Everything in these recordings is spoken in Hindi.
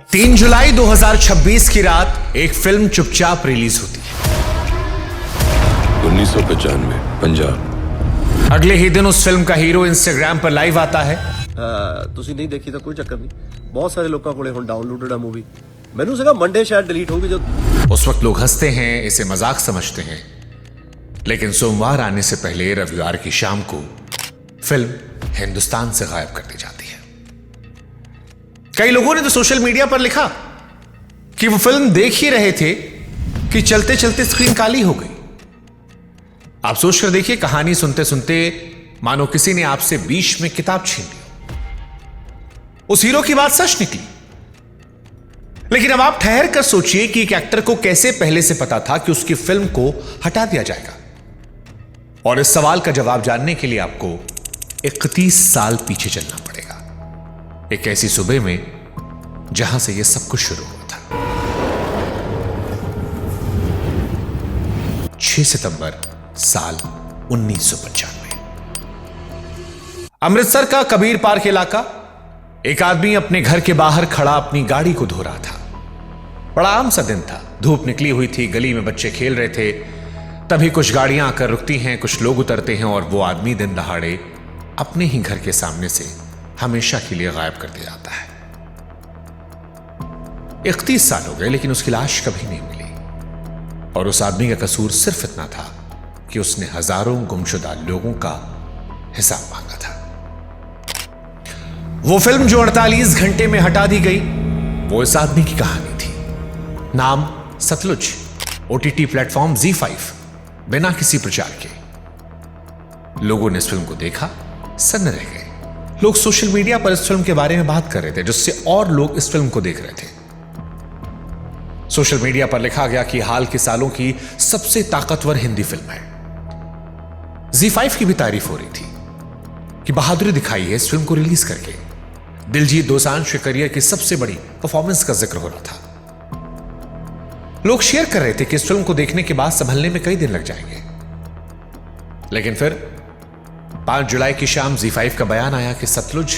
3 जुलाई 2026 की रात एक फिल्म चुपचाप रिलीज होती है। 1995 पंजाब। अगले ही दिन उस फिल्म का हीरो इंस्टाग्राम पर लाइव आता है। ਤੁਸੀਂ ਨਹੀਂ ਦੇਖੀ ਤਾਂ ਕੋਈ ਚੱਕਰ ਨਹੀਂ, ਬਹੁਤ ਸਾਰੇ ਲੋਕਾਂ ਕੋਲੇ ਹੁਣ ਡਾਊਨਲੋਡਡ ਆ मूवी। ਮੈਨੂੰ ਸੀਗਾ मंडे शायद डिलीट होगी जब। उस वक्त लोग हंसते हैं, इसे मजाक समझते हैं, लेकिन सोमवार आने से पहले रविवार की शाम को फिल्म हिंदुस्तान से गायब कर दी जाती है। कई लोगों ने तो सोशल मीडिया पर लिखा कि वो फिल्म देख ही रहे थे कि चलते चलते स्क्रीन काली हो गई। आप सोचकर देखिए, कहानी सुनते सुनते मानो किसी ने आपसे बीच में किताब छीन ली। उस हीरो की बात सच निकली, लेकिन अब आप ठहर कर सोचिए कि एक एक्टर को कैसे पहले से पता था कि उसकी फिल्म को हटा दिया जाएगा। और इस सवाल का जवाब जानने के लिए आपको 31 साल पीछे चलना पड़ेगा, एक ऐसी सुबह में जहां से यह सब कुछ शुरू हुआ था। 6 सितंबर साल 1995। अमृतसर का कबीर पार्क इलाका। एक आदमी अपने घर के बाहर खड़ा अपनी गाड़ी को धो रहा था। बड़ा आम सा दिन था, धूप निकली हुई थी, गली में बच्चे खेल रहे थे। तभी कुछ गाड़ियां आकर रुकती हैं, कुछ लोग उतरते हैं और वो आदमी दिन दहाड़े अपने ही घर के सामने से हमेशा के लिए गायब कर दिया जाता है। 31 साल हो गए, लेकिन उसकी लाश कभी नहीं मिली। और उस आदमी का कसूर सिर्फ इतना था कि उसने हजारों गुमशुदा लोगों का हिसाब मांगा था। वो फिल्म जो 48 घंटे में हटा दी गई, वो इस आदमी की कहानी थी। नाम सतलुज। OTT platform ZEE5। बिना किसी प्रचार के लोगों ने इस फिल्म को देखा, सन्न रह गए। लोग सोशल मीडिया पर इस फिल्म के बारे में बात कर रहे थे, जिससे और लोग इस फिल्म को देख रहे थे। सोशल मीडिया पर लिखा गया कि हाल के सालों की सबसे ताकतवर हिंदी फिल्म है। ZEE5 की भी तारीफ हो रही थी कि बहादुरी दिखाई है इस फिल्म को रिलीज करके। दिलजीत दोसांझ के करियर की सबसे बड़ी परफॉर्मेंस का जिक्र हो रहा था। लोग शेयर कर रहे थे कि इस फिल्म को देखने के बाद संभलने में कई दिन लग जाएंगे। लेकिन फिर 5 जुलाई की शाम ZEE5 का बयान आया कि सतलुज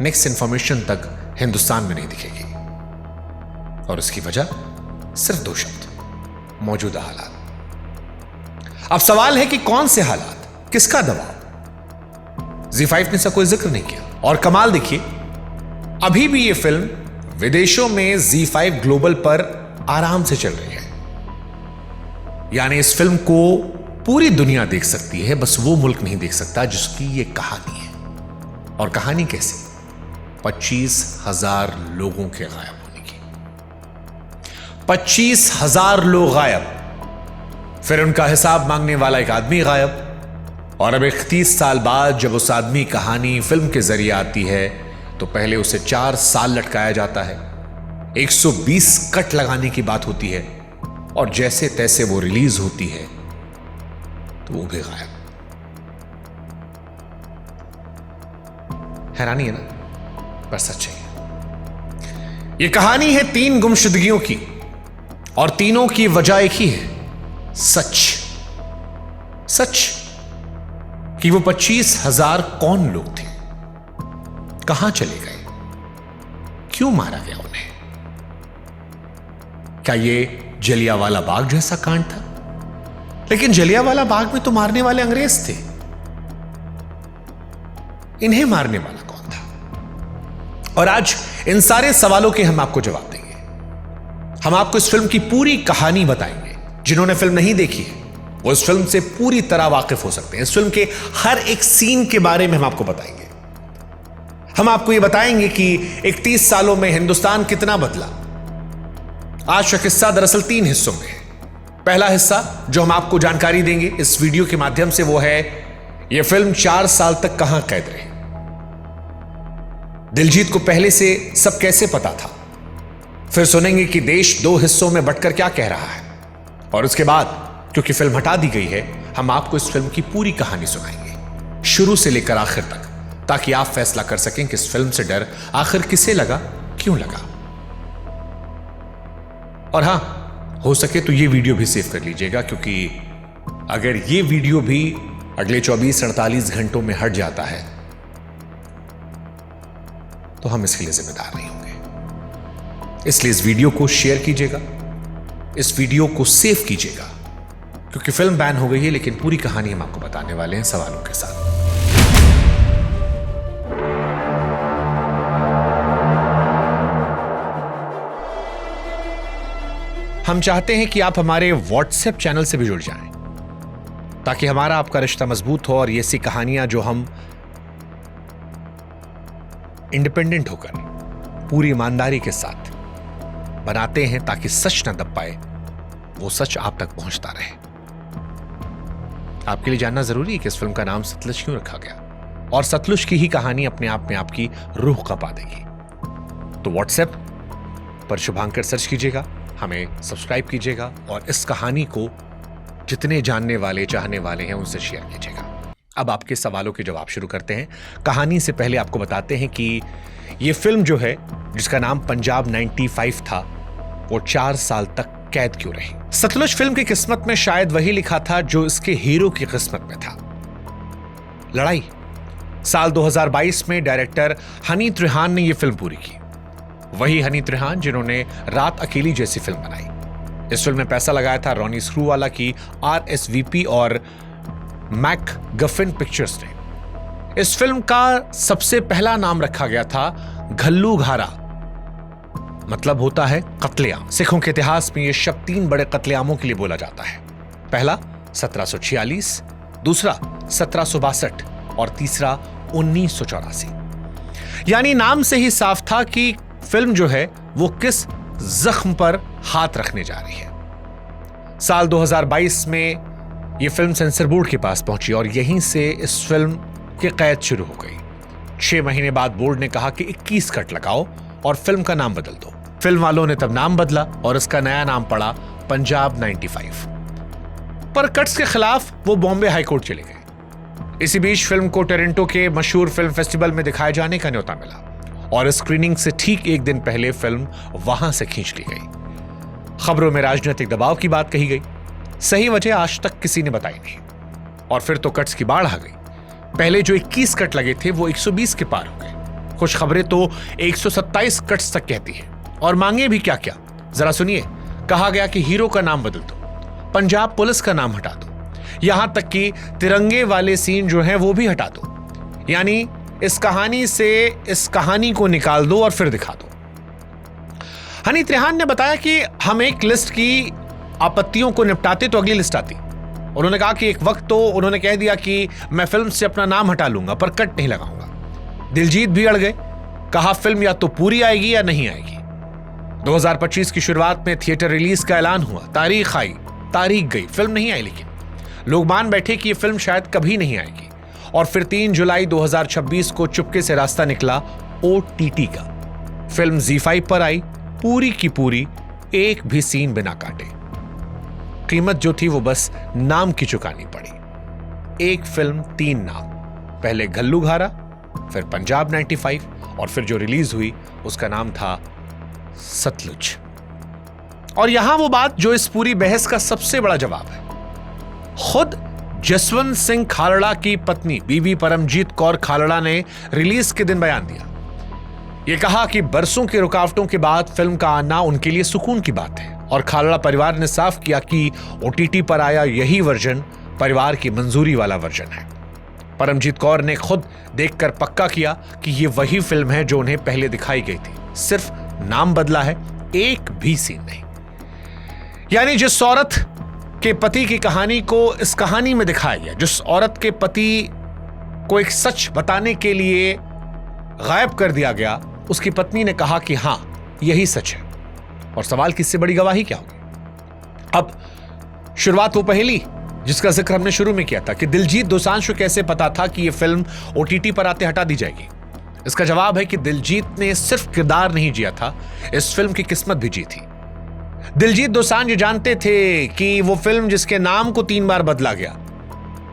नेक्स्ट इंफॉर्मेशन तक हिंदुस्तान में नहीं दिखेगी। और इसकी वजह सिर्फ 2 शब्द, मौजूदा हालात। अब सवाल है कि कौन से हालात, किसका दबाव? ZEE5 ने इसका कोई जिक्र नहीं किया। और कमाल देखिए, अभी भी यह फिल्म विदेशों में ZEE5 ग्लोबल पर आराम से चल रही है। यानी इस फिल्म को पूरी दुनिया देख सकती है, बस वो मुल्क नहीं देख सकता जिसकी ये कहानी है। और कहानी कैसे? 25,000 लोगों के गायब होने की। 25,000 लोग गायब, फिर उनका हिसाब मांगने वाला एक आदमी गायब। और अब 31 साल बाद जब उस आदमी कहानी फिल्म के जरिए आती है, तो पहले उसे 4 साल लटकाया जाता है, 120 कट लगाने की बात होती है, और जैसे तैसे वो रिलीज होती है तो वो भी गायब। हैरानी है ना, पर सच है। ये कहानी है 3 गुमशुदगियों की, और तीनों की वजह एक ही है, सच। सच कि वो 25,000 कौन लोग थे, कहां चले गए, क्यों मारा गया उन्हें? क्या ये जलियांवाला बाग जैसा कांड था? लेकिन जलियांवाला बाग में तो मारने वाले अंग्रेज थे, इन्हें मारने वाला कौन था? और आज इन सारे सवालों के हम आपको जवाब देंगे। हम आपको इस फिल्म की पूरी कहानी बताएंगे। जिन्होंने फिल्म नहीं देखी है वो इस फिल्म से पूरी तरह वाकिफ हो सकते हैं। इस फिल्म के हर एक सीन के बारे में हम आपको बताएंगे। हम आपको यह बताएंगे कि 31 सालों में हिंदुस्तान कितना बदला। आज का किस्सा दरअसल 3 हिस्सों में है। पहला हिस्सा जो हम आपको जानकारी देंगे इस वीडियो के माध्यम से, वो है यह फिल्म 4 साल तक कहां कैद रही। दिलजीत को पहले से सब कैसे पता था। फिर सुनेंगे कि देश 2 हिस्सों में बंटकर क्या कह रहा है। और उसके बाद, क्योंकि फिल्म हटा दी गई है, हम आपको इस फिल्म की पूरी कहानी सुनाएंगे, शुरू से लेकर आखिर तक, ताकि आप फैसला कर सकें कि इस फिल्म से डर आखिर किसे लगा, क्यों लगा। और हां, हो सके तो ये वीडियो भी सेव कर लीजिएगा, क्योंकि अगर ये वीडियो भी अगले 24-48 घंटों में हट जाता है तो हम इसके लिए जिम्मेदार नहीं होंगे। इसलिए इस वीडियो को शेयर कीजिएगा, इस वीडियो को सेव कीजिएगा, क्योंकि फिल्म बैन हो गई है लेकिन पूरी कहानी हम आपको बताने वाले हैं सवालों के साथ। हम चाहते हैं कि आप हमारे व्हाट्सएप चैनल से भी जुड़ जाएं, ताकि हमारा आपका रिश्ता मजबूत हो और ये ऐसी कहानियां जो हम इंडिपेंडेंट होकर पूरी ईमानदारी के साथ बनाते हैं ताकि सच न दब पाए, वो सच आप तक पहुंचता रहे। आपके लिए जानना जरूरी है कि इस फिल्म का नाम सतलुज क्यों रखा गया, और सतलुज की ही कहानी अपने आप में आपकी रूह कपा देगी। तो व्हाट्सएप पर शुभांकर सर्च कीजिएगा, हमें सब्सक्राइब कीजिएगा और इस कहानी को जितने जानने वाले चाहने वाले हैं उनसे शेयर कीजिएगा। अब आपके सवालों के जवाब शुरू करते हैं। कहानी से पहले आपको बताते हैं कि यह फिल्म जो है, जिसका नाम पंजाब 95 था, वो 4 साल तक कैद क्यों रही। सतलुज फिल्म की किस्मत में शायद वही लिखा था जो इसके हीरो की किस्मत में था, लड़ाई। साल 2022 में डायरेक्टर हनी त्रिहान ने यह फिल्म पूरी की। वही हनी त्रिहान जिन्होंने रात अकेली जैसी फिल्म बनाई। इस फिल्म में पैसा लगाया था रॉनी स्क्रूवाला की RSVP और मैक गफिन पिक्चर्स ने। इस फिल्म का सबसे पहला नाम रखा गया था घल्लू घारा, मतलब होता है कत्लेआम। सिखों के इतिहास में यह शब्द 3 बड़े कत्लेआमों के लिए बोला जाता है। पहला 1746, दूसरा 1762 और तीसरा 1984। यानी नाम से ही साफ था कि फिल्म जो है वो किस जख्म पर हाथ रखने जा रही है। साल 2022 में यह फिल्म सेंसर बोर्ड के पास पहुंची और यहीं से इस फिल्म की कैद शुरू हो गई। 6 महीने बाद बोर्ड ने कहा कि 21 कट लगाओ और फिल्म का नाम बदल दो। फिल्म वालों ने तब नाम बदला और इसका नया नाम पड़ा पंजाब 95। पर कट्स के खिलाफ वो बॉम्बे हाईकोर्ट चले गए। इसी बीच फिल्म को टोरंटो के मशहूर फिल्म फेस्टिवल में दिखाए जाने का न्योता मिला और स्क्रीनिंग से ठीक 1 दिन पहले फिल्म वहां से खींच ली गई। खबरों में राजनीतिक दबाव की बात कही गई, सही वजह आज तक किसी ने बताई नहीं। और फिर तो कट्स की बाढ़ आ गई। पहले जो 21 कट लगे थे वो 120 के पार हो गए। कुछ खबरें तो 127 कट्स तक कहती हैं। और मांगे भी क्या क्या, जरा सुनिए। कहा गया कि हीरो का नाम बदल दो, पंजाब पुलिस का नाम हटा दो, यहां तक कि तिरंगे वाले सीन जो हैं वो भी हटा दो। यानी इस कहानी से इस कहानी को निकाल दो और फिर दिखा दो। हनी त्रिहान ने बताया कि हम एक लिस्ट की आपत्तियों को निपटाते तो अगली लिस्ट आती। उन्होंने कहा कि एक वक्त तो उन्होंने कह दिया कि मैं फिल्म से अपना नाम हटा लूंगा पर कट नहीं लगाऊंगा। दिलजीत भी अड़ गए, कहा फिल्म या तो पूरी आएगी या नहीं आएगी। 2025 की शुरुआत में थिएटर रिलीज का ऐलान हुआ, तारीख आई, तारीख गई, फिल्म नहीं आई। लेकिन लोग मान बैठे कि यह फिल्म शायद कभी नहीं आएगी। और फिर 3 जुलाई 2026 को चुपके से रास्ता निकला OTT का। फिल्म ZEE5 पर आई, पूरी की पूरी, एक भी सीन बिना काटे। कीमत जो थी वो बस नाम की चुकानी पड़ी। एक फिल्म 3 नाम, पहले घल्लू घारा, फिर पंजाब 95 और फिर जो रिलीज हुई उसका नाम था सतलुज। और यहां वो बात जो इस पूरी बहस का सबसे बड़ा जवाब है। खुद जसवंत सिंह खालड़ा की पत्नी बीवी परमजीत कौर खालड़ा ने रिलीज के दिन बयान दिया। यह कहा कि बरसों की रुकावटों के बाद फिल्म का आना उनके लिए सुकून की बात है। और खालड़ा परिवार ने साफ किया कि OTT पर आया यही वर्जन परिवार की मंजूरी वाला वर्जन है। परमजीत कौर ने खुद देखकर पक्का किया कि यह वही फिल्म है जो उन्हें पहले दिखाई गई थी, सिर्फ नाम बदला है, एक भी सीन नहीं। यानी जिस औरत के पति की कहानी को इस कहानी में दिखाया गया, जिस औरत के पति को एक सच बताने के लिए गायब कर दिया गया, उसकी पत्नी ने कहा कि हां यही सच है। और सवाल की इससे बड़ी गवाही क्या होगी। अब शुरुआत वो पहली जिसका जिक्र हमने शुरू में किया था कि दिलजीत दोसांझ को कैसे पता था कि यह फिल्म OTT पर आते हटा दी जाएगी। इसका जवाब है कि दिलजीत ने सिर्फ किरदार नहीं जिया था, इस फिल्म की किस्मत भी जी थी। दिलजीत दोसांझ जानते थे कि वो फिल्म जिसके नाम को 3 बार बदला गया,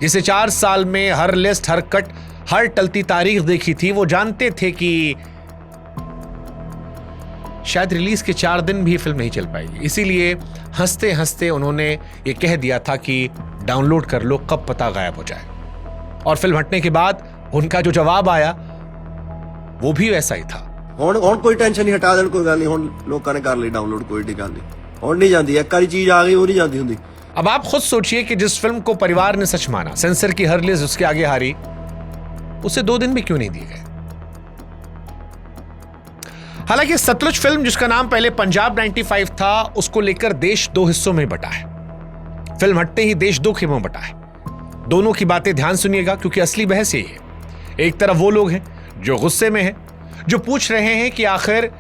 जिसे 4 साल में हर लिस्ट, हर कट, हर टलती तारीख देखी थी, वो जानते थे कि शायद रिलीज के 4 दिन भी फिल्म नहीं चल पाएगी। इसीलिए हंसते हंसते उन्होंने ये कह दिया था कि डाउनलोड कर लो, कब पता गायब हो जाए। और फिल्म हटने के बाद उनका जो जवाब आया वो भी वैसा ही था। ਹੁਣ ਕੋਈ ਟੈਨਸ਼ਨ ਨਹੀਂ, ਹਟਾ ਦੇਣ ਕੋਈ ਗੱਲ ਨਹੀਂ, ਹੁਣ ਲੋਕਾਂ ਨੇ ਕਰ ਲਈ ਡਾਊਨਲੋਡ, ਕੋਈ ਏਡੀ ਗੱਲ ਨਹੀਂ, ਹੁਣ नहीं ਜਾਂਦੀ, एक बारी चीज आ गई वो नहीं जाती हुंदी। अब आप खुद सोचिए कि जिस फिल्म को परिवार ने सच माना, सेंसर की हर लिस्ट उसके आगे हारी, उसे 2 दिन भी क्यों नहीं दिए गए। हालांकि सतलुज फिल्म, जिसका नाम पहले पंजाब 95 था, उसको लेकर देश 2 हिस्सों में बटा है। फिल्म हटते ही देश 2 खेमों में बटा है। दोनों की बातें ध्यान सुनिएगा, क्योंकि असली बहस यही है। एक तरफ वो लोग हैं जो गुस्से में हैं, जो पूछ रहे हैं कि आखिर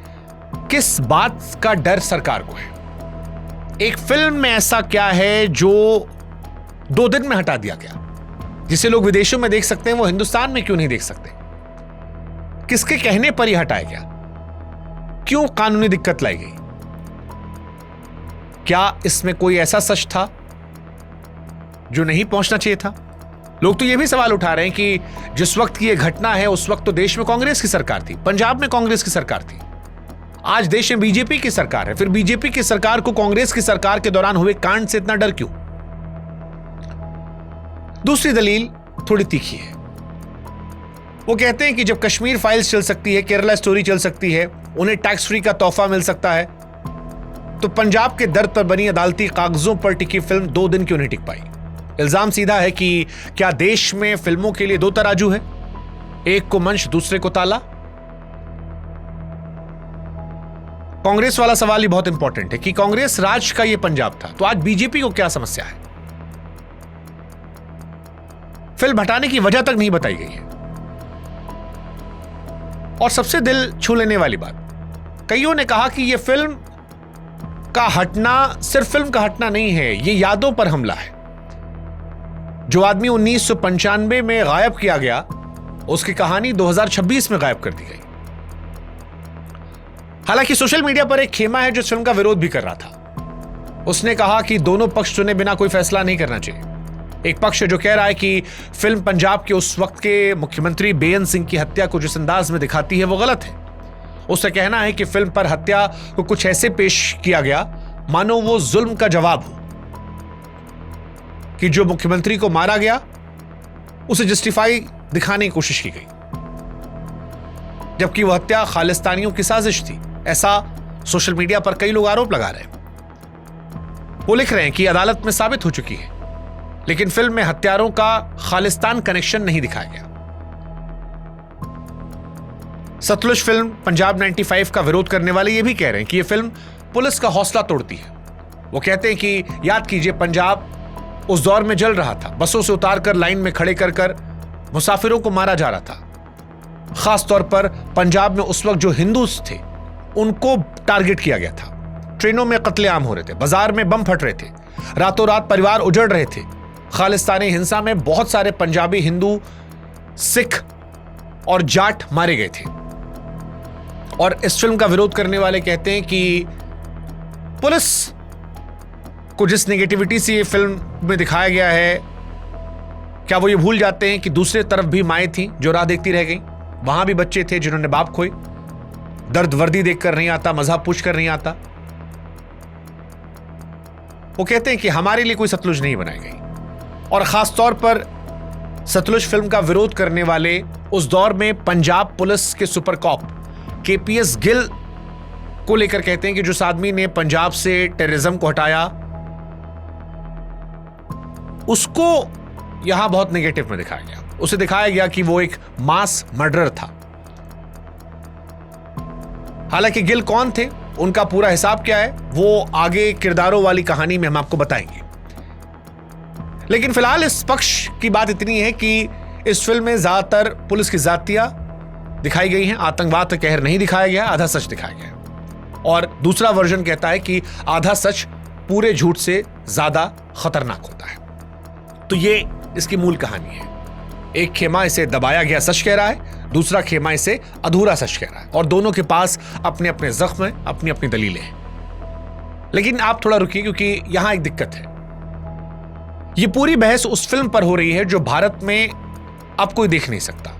किस बात का डर सरकार को है। एक फिल्म में ऐसा क्या है जो 2 दिन में हटा दिया गया, जिसे लोग विदेशों में देख सकते हैं, वो हिंदुस्तान में क्यों नहीं देख सकते। किसके कहने पर ही हटाया गया, क्यों कानूनी दिक्कत लाई गई, क्या इसमें कोई ऐसा सच था जो नहीं पहुंचना चाहिए था। लोग तो यह भी सवाल उठा रहे हैं कि जिस वक्त की यह घटना है, उस वक्त तो देश में कांग्रेस की सरकार थी, पंजाब में कांग्रेस की सरकार थी, आज देश में बीजेपी की सरकार है। फिर बीजेपी की सरकार को कांग्रेस की सरकार के दौरान हुए कांड से इतना डर क्यों। दूसरी दलील थोड़ी तीखी है। वो कहते हैं कि जब कश्मीर फाइल्स चल सकती है, केरला स्टोरी चल सकती है, उन्हें टैक्स फ्री का तोहफा मिल सकता है, तो पंजाब के दर्द पर बनी अदालती कागजों पर टिकी फिल्म 2 दिन क्यों नहीं टिक पाई। इल्जाम सीधा है कि क्या देश में फिल्मों के लिए 2 तराजू है, एक को मंच, दूसरे को ताला। कांग्रेस वाला सवाल ही बहुत इंपॉर्टेंट है कि कांग्रेस राज का यह पंजाब था, तो आज बीजेपी को क्या समस्या है। फिल्म हटाने की वजह तक नहीं बताई गई है। और सबसे दिल छू लेने वाली बात, कईयों ने कहा कि यह फिल्म का हटना सिर्फ फिल्म का हटना नहीं है, यह यादों पर हमला है। जो आदमी 1995 में गायब किया गया, उसकी कहानी 2026 में गायब कर दी गई। हालांकि सोशल मीडिया पर एक खेमा है जो इस फिल्म का विरोध भी कर रहा था। उसने कहा कि दोनों पक्ष चुने बिना कोई फैसला नहीं करना चाहिए। एक पक्ष जो कह रहा है कि फिल्म पंजाब के उस वक्त के मुख्यमंत्री बेअंत सिंह की हत्या को जिस अंदाज में दिखाती है वो गलत है। उसका कहना है कि फिल्म पर हत्या को कुछ ऐसे पेश किया गया मानो वो जुल्म का जवाब हो, कि जो मुख्यमंत्री को मारा गया उसे जस्टिफाई दिखाने की कोशिश की गई, जबकि वह हत्या खालिस्तानियों की साजिश थी। ऐसा सोशल मीडिया पर कई लोग आरोप लगा रहे हैं। वो लिख रहे हैं कि अदालत में साबित हो चुकी है, लेकिन फिल्म में हत्यारों का खालिस्तान कनेक्शन नहीं दिखाया गया। सतलुज फिल्म पंजाब 95 का विरोध करने वाले ये भी कह रहे हैं कि यह फिल्म पुलिस का हौसला तोड़ती है। वो कहते हैं कि याद कीजिए, पंजाब उस दौर में जल रहा था, बसों से उतारकर लाइन में खड़े कर कर मुसाफिरों को मारा जा रहा था। खास तौर पर पंजाब में उस वक्त जो हिंदू थे उनको टारगेट किया गया था। ट्रेनों में कत्लेआम हो रहे थे, बाजार में बम फट रहे थे, रातों रात परिवार उजड़ रहे थे। खालिस्तानी हिंसा में बहुत सारे पंजाबी हिंदू, सिख और जाट मारे गए थे। और इस फिल्म का विरोध करने वाले कहते हैं कि पुलिस को जिस नेगेटिविटी से ये फिल्म में दिखाया गया है, क्या वो ये भूल जाते हैं कि दूसरे तरफ भी माएँ थीं जो राह देखती रह गईं, वहां भी बच्चे थे जिन्होंने बाप खोए। दर्द वर्दी देखकर नहीं आता, मजहब पूछकर नहीं आता। वो कहते हैं कि हमारे लिए कोई सतलुज नहीं बनाई गई। और खास तौर पर सतलुज फिल्म का विरोध करने वाले उस दौर में पंजाब पुलिस के सुपर कॉप केपीएस गिल को लेकर कहते हैं कि जिस आदमी ने पंजाब से टेररिज्म को हटाया, उसको यहां बहुत नेगेटिव में दिखाया गया। उसे दिखाया गया कि वो एक मास मर्डरर था। हालांकि गिल कौन थे, उनका पूरा हिसाब क्या है, वो आगे किरदारों वाली कहानी में हम आपको बताएंगे। लेकिन फिलहाल इस पक्ष की बात इतनी है कि इस फिल्म में ज्यादातर पुलिस की जातियां दिखाई गई हैं, आतंकवाद का कहर नहीं दिखाया गया, आधा सच दिखाया गया। और दूसरा वर्जन कहता है कि आधा सच पूरे झूठ से ज्यादा खतरनाक होता है। तो ये इसकी मूल कहानी है। एक खेमा इसे दबाया गया सच कह रहा है, दूसरा खेमा इसे अधूरा सच कह रहा है, और दोनों के पास अपने अपने जख्म हैं, अपनी अपनी दलीलें हैं। लेकिन आप थोड़ा रुकिए, क्योंकि यहां एक दिक्कत है। यह पूरी बहस उस फिल्म पर हो रही है जो भारत में अब कोई देख नहीं सकता।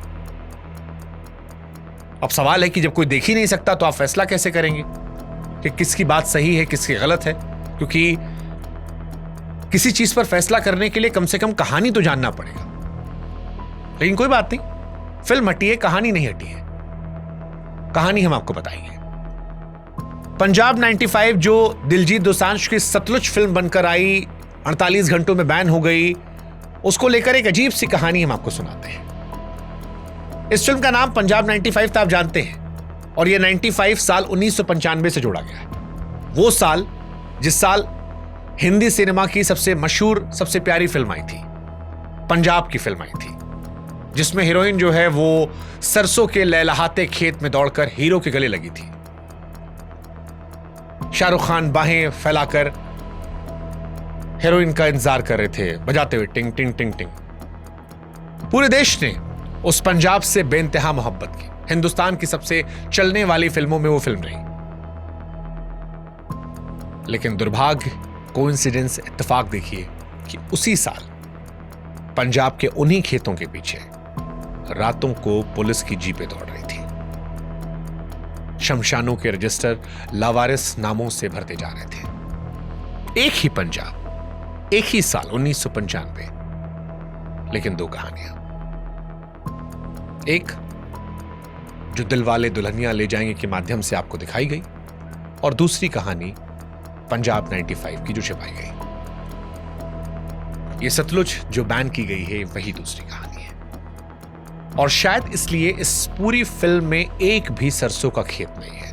अब सवाल है कि जब कोई देख ही नहीं सकता तो आप फैसला कैसे करेंगे कि किसकी बात सही है, किसकी गलत है। क्योंकि किसी चीज पर फैसला करने के लिए कम से कम कहानी तो जानना पड़ेगा। लेकिन कोई बात नहीं, फिल्म हटी है, कहानी नहीं हटी है। कहानी हम आपको बताएंगे। पंजाब 95 जो दिलजीत दोसांझ की सतलुज फिल्म बनकर आई, 48 घंटों में बैन हो गई, उसको लेकर एक अजीब सी कहानी हम आपको सुनाते हैं। इस फिल्म का नाम पंजाब 95 था, आप जानते हैं, और यह 95 साल 1995 से जोड़ा गया है। वो साल जिस साल हिंदी सिनेमा की सबसे मशहूर, सबसे प्यारी फिल्म आई थी, पंजाब की फिल्म आई थी, जिसमें हीरोइन जो है वो सरसों के लहलहाते खेत में दौड़कर हीरो के गले लगी थी। शाहरुख खान बाहें फैलाकर हीरोइन का इंतजार कर रहे थे, बजाते हुए टिंग टिंग टिंग टिंग। पूरे देश ने उस पंजाब से बेइंतहा मोहब्बत की। हिंदुस्तान की सबसे चलने वाली फिल्मों में वो फिल्म रही। लेकिन दुर्भाग्य, कोइंसिडेंस, इत्तेफाक देखिए कि उसी साल पंजाब के उन्हीं खेतों के पीछे रातों को पुलिस की जीपें दौड़ रही थी। शमशानों के रजिस्टर लावारिस नामों से भरते जा रहे थे। एक ही पंजाब, एक ही साल 1995, लेकिन दो कहानियां। एक जो दिलवाले दुल्हनिया ले जाएंगे के माध्यम से आपको दिखाई गई, और दूसरी कहानी पंजाब 95 की जो छिपाई गई। ये सतलुज जो बैन की गई है, वही दूसरी कहानी है। और शायद इसलिए इस पूरी फिल्म में एक भी सरसों का खेत नहीं है।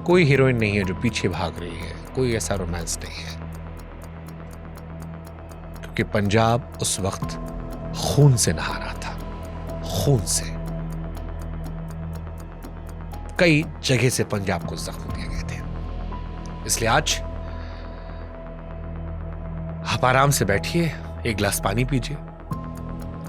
कोई हीरोइन नहीं है जो पीछे भाग रही है, कोई ऐसा रोमांस नहीं है, क्योंकि पंजाब उस वक्त खून से नहा रहा था, खून से। कई जगह से पंजाब को जख्म दिए गए थे। इसलिए आज आप आराम से बैठिए, एक गिलास पानी पीजिए,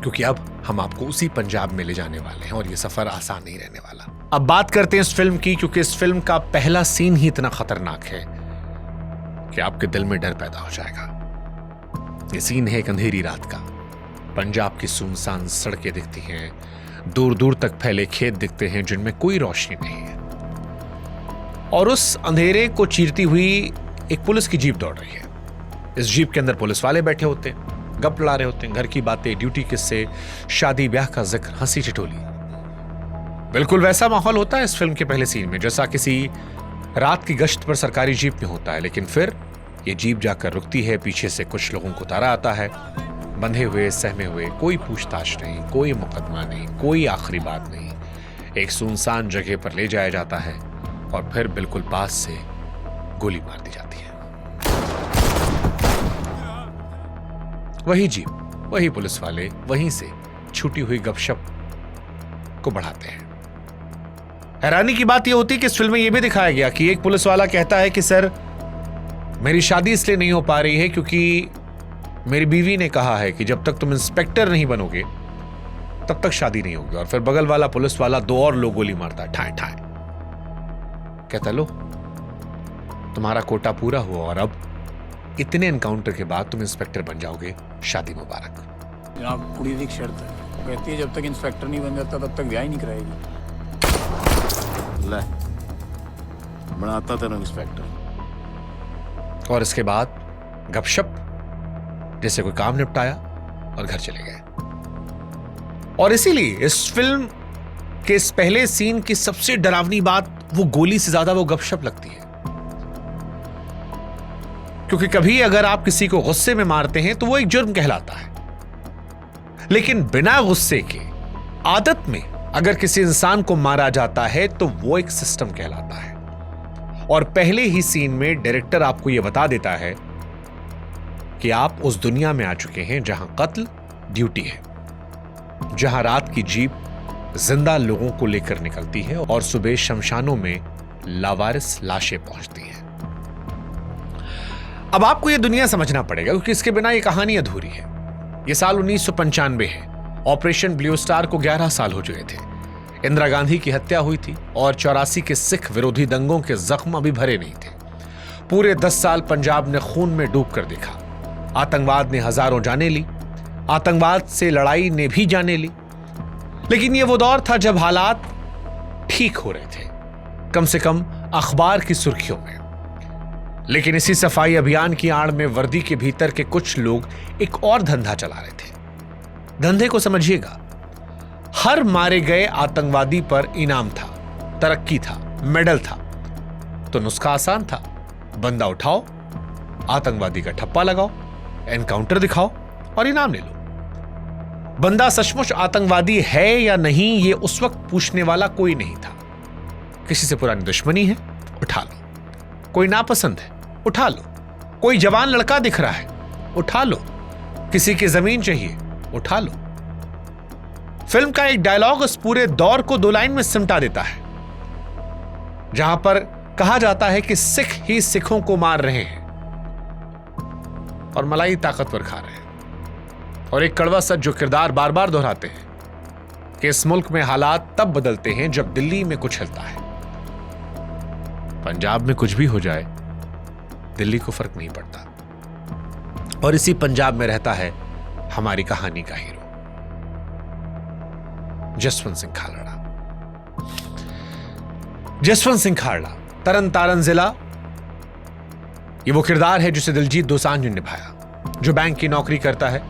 क्योंकि अब हम आपको उसी पंजाब में ले जाने वाले हैं और यह सफर आसान नहीं रहने वाला। अब बात करते हैं इस फिल्म की, क्योंकि इस फिल्म का पहला सीन ही इतना खतरनाक है कि आपके दिल में डर पैदा हो जाएगा। यह सीन है एक अंधेरी रात का। पंजाब की सुनसान सड़कें दिखती हैं, दूर दूर तक फैले खेत दिखते हैं जिनमें कोई रोशनी नहीं है, और उस अंधेरे को चीरती हुई एक पुलिस की जीप दौड़ रही है। इस जीप के अंदर पुलिस वाले बैठे होते हैं, गप लड़ा रहे होते हैं, घर की बातें, ड्यूटी किस्से, शादी ब्याह का जिक्र, हंसी ठिठोली। बिल्कुल वैसा माहौल होता है इस फिल्म के पहले सीन में जैसा किसी रात की गश्त पर सरकारी जीप में होता है। लेकिन फिर ये जीप जाकर रुकती है, पीछे से कुछ लोगों को उतारा आता है, बंधे हुए, सहमे हुए, कोई पूछताछ नहीं, कोई मुकदमा नहीं, कोई आखिरी बात नहीं। एक सुनसान जगह पर ले जाया जाता है और फिर बिल्कुल पास से गोली मार दी जाती है। वही जीप, वही पुलिस वाले वहीं से छूटी हुई गपशप को बढ़ाते हैं। हैरानी की बात यह होती है कि इस फिल्म में यह भी दिखाया गया कि एक पुलिस वाला कहता है कि सर, मेरी शादी इसलिए नहीं हो पा रही है क्योंकि मेरी बीवी ने कहा है कि जब तक तुम इंस्पेक्टर नहीं बनोगे तब तक शादी नहीं होगी। और फिर बगल वाला पुलिस वाला दो और लोग गोली मारता है, ठाए ठाए। कहता लो, तुम्हारा कोटा पूरा हुआ और अब इतने एनकाउंटर के बाद तुम इंस्पेक्टर बन जाओगे, शादी मुबारक। जनाब, कुड़ी की शर्त है, वो कहती है जब तक इंस्पेक्टर नहीं बन जाता तब तक ब्याह ही नहीं कराएगी। ले, बनाता तेरा इंस्पेक्टर। और इसके बाद गपशप, जैसे कोई काम निपटाया और घर चले गए। और इसीलिए इस फिल्म के इस पहले सीन की सबसे डरावनी बात वो गोली से ज्यादा वो गपशप लगती है। क्योंकि कभी अगर आप किसी को गुस्से में मारते हैं तो वो एक जुर्म कहलाता है, लेकिन बिना गुस्से के आदत में अगर किसी इंसान को मारा जाता है तो वो एक सिस्टम कहलाता है। और पहले ही सीन में डायरेक्टर आपको यह बता देता है कि आप उस दुनिया में आ चुके हैं जहां कत्ल ड्यूटी है, जहां रात की जीप जिंदा लोगों को लेकर निकलती है और सुबह शमशानों में लावारिस लाशें पहुंचती हैं। अब आपको यह दुनिया समझना पड़ेगा, क्योंकि इसके बिना यह कहानी अधूरी है। यह साल 1995 है। ऑपरेशन ब्लू स्टार को 11 साल हो चुके थे। इंदिरा गांधी की हत्या हुई थी और 84 के सिख विरोधी दंगों के जख्म अभी भरे नहीं थे। पूरे 10 साल पंजाब ने खून में डूब कर देखा। आतंकवाद ने हजारों जानें ली, आतंकवाद से लड़ाई ने भी जानें ली। लेकिन यह वो दौर था जब हालात ठीक हो रहे थे, कम से कम अखबार की सुर्खियों में। लेकिन इसी सफाई अभियान की आड़ में वर्दी के भीतर के कुछ लोग एक और धंधा चला रहे थे। धंधे को समझिएगा, हर मारे गए आतंकवादी पर इनाम था, तरक्की था, मेडल था। तो नुस्खा आसान था, बंदा उठाओ, आतंकवादी का ठप्पा लगाओ, एनकाउंटर दिखाओ और इनाम ले लो। बंदा सचमुच आतंकवादी है या नहीं, ये उस वक्त पूछने वाला कोई नहीं था। किसी से पुरानी दुश्मनी है, उठा लो। कोई नापसंद है, उठा लो। कोई जवान लड़का दिख रहा है, उठा लो। किसी की जमीन चाहिए, उठा लो। फिल्म का एक डायलॉग उस पूरे दौर को 2 लाइन में सिमटा देता है, जहां पर कहा जाता है कि सिख ही सिखों को मार रहे हैं और मलाई ताकतवर खा रहे हैं। और एक कड़वा सच जो किरदार बार बार दोहराते हैं कि इस मुल्क में हालात तब बदलते हैं जब दिल्ली में कुछ हिलता है। पंजाब में कुछ भी हो जाए, दिल्ली को फर्क नहीं पड़ता। और इसी पंजाब में रहता है हमारी कहानी का हीरो, जसवंत सिंह खालड़ा। जसवंत सिंह खालड़ा, तरन तारन जिला। ये वो किरदार है जिसे दिलजीत दोसांझ ने निभाया, जो बैंक की नौकरी करता है।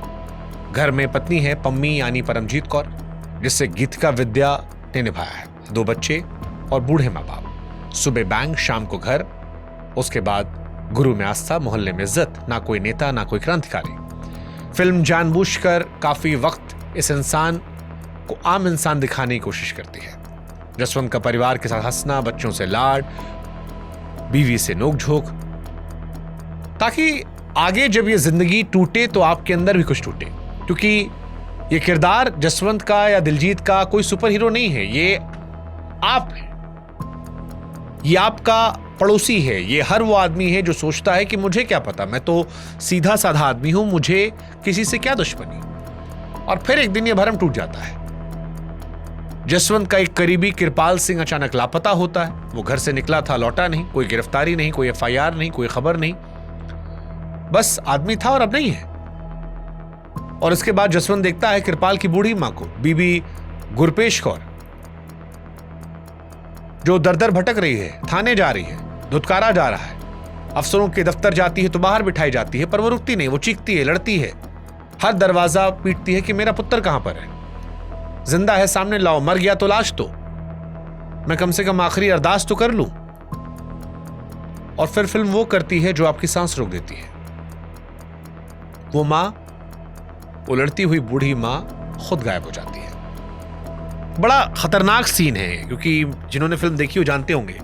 घर में पत्नी है पम्मी यानी परमजीत कौर, जिससे गीतिका विद्या ने निभाया है। 2 बच्चे और बूढ़े मां बाप। सुबह बैंक, शाम को घर। उसके बाद गुरु में आस्था, मोहल्ले में इज्जत। ना कोई नेता, ना कोई क्रांतिकारी। फिल्म जानबूझकर काफी वक्त इस इंसान को आम इंसान दिखाने की कोशिश करती है। जसवंत का परिवार के साथ हंसना, बच्चों से लाड, बीवी से नोकझोंक, ताकि आगे जब ये जिंदगी टूटे तो आपके अंदर भी कुछ टूटे। क्योंकि ये किरदार जसवंत का या दिलजीत का कोई सुपर हीरो नहीं है, ये आप है, ये आपका पड़ोसी है। ये हर वो आदमी है जो सोचता है कि मुझे क्या पता, मैं तो सीधा साधा आदमी हूं, मुझे किसी से क्या दुश्मनी। और फिर एक दिन ये भरम टूट जाता है। जसवंत का एक करीबी कृपाल सिंह अचानक लापता होता है। वो घर से निकला था, लौटा नहीं। कोई गिरफ्तारी नहीं, कोई FIR नहीं, कोई खबर नहीं, बस आदमी था और अब नहीं है। और इसके बाद जसवंत देखता है कृपाल की बूढ़ी मां को, बीबी गुरपेश कौर, जो दर दर भटक रही है, थाने जा रही है, धुतकारा जा रहा है। अफसरों के दफ्तर जाती है तो बाहर बिठाई जाती है, पर वो रुकती नहीं। वो चीखती है, लड़ती है, हर दरवाजा पीटती है कि मेरा पुत्र कहां पर है, जिंदा है सामने लाओ, मर गया तो लाश दो, मैं कम से कम आखिरी अरदास तो कर लूं। और फिर फिल्म वो करती है जो आपकी सांस रोक देती है। वो मां, वो लड़ती हुई बूढ़ी मां खुद गायब हो जाती है। बड़ा खतरनाक सीन है, क्योंकि जिन्होंने फिल्म देखी वो जानते होंगे।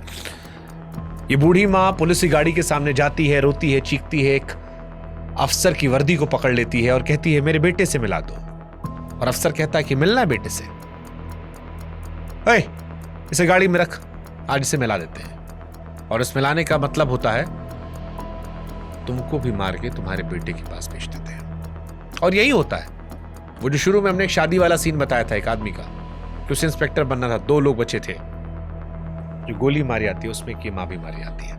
ये बूढ़ी मां पुलिस की गाड़ी के सामने जाती है, रोती है, चीखती है, एक अफसर की वर्दी को पकड़ लेती है और कहती है मेरे बेटे से मिला दो। और अफसर कहता है कि मिलना है बेटे से, इसे गाड़ी में रख, आज इसे मिला देते हैं। और इस मिलाने का मतलब होता है तुमको भी मार के तुम्हारे बेटे के पास भेज देते हैं। और यही होता है। वो जो शुरू में हमने एक शादी वाला सीन बताया था एक आदमी का, कि उसे इंस्पेक्टर बनना था, 2 लोग बचे थे, जो गोली मारी आती है उसमें की मां भी मारी आती है।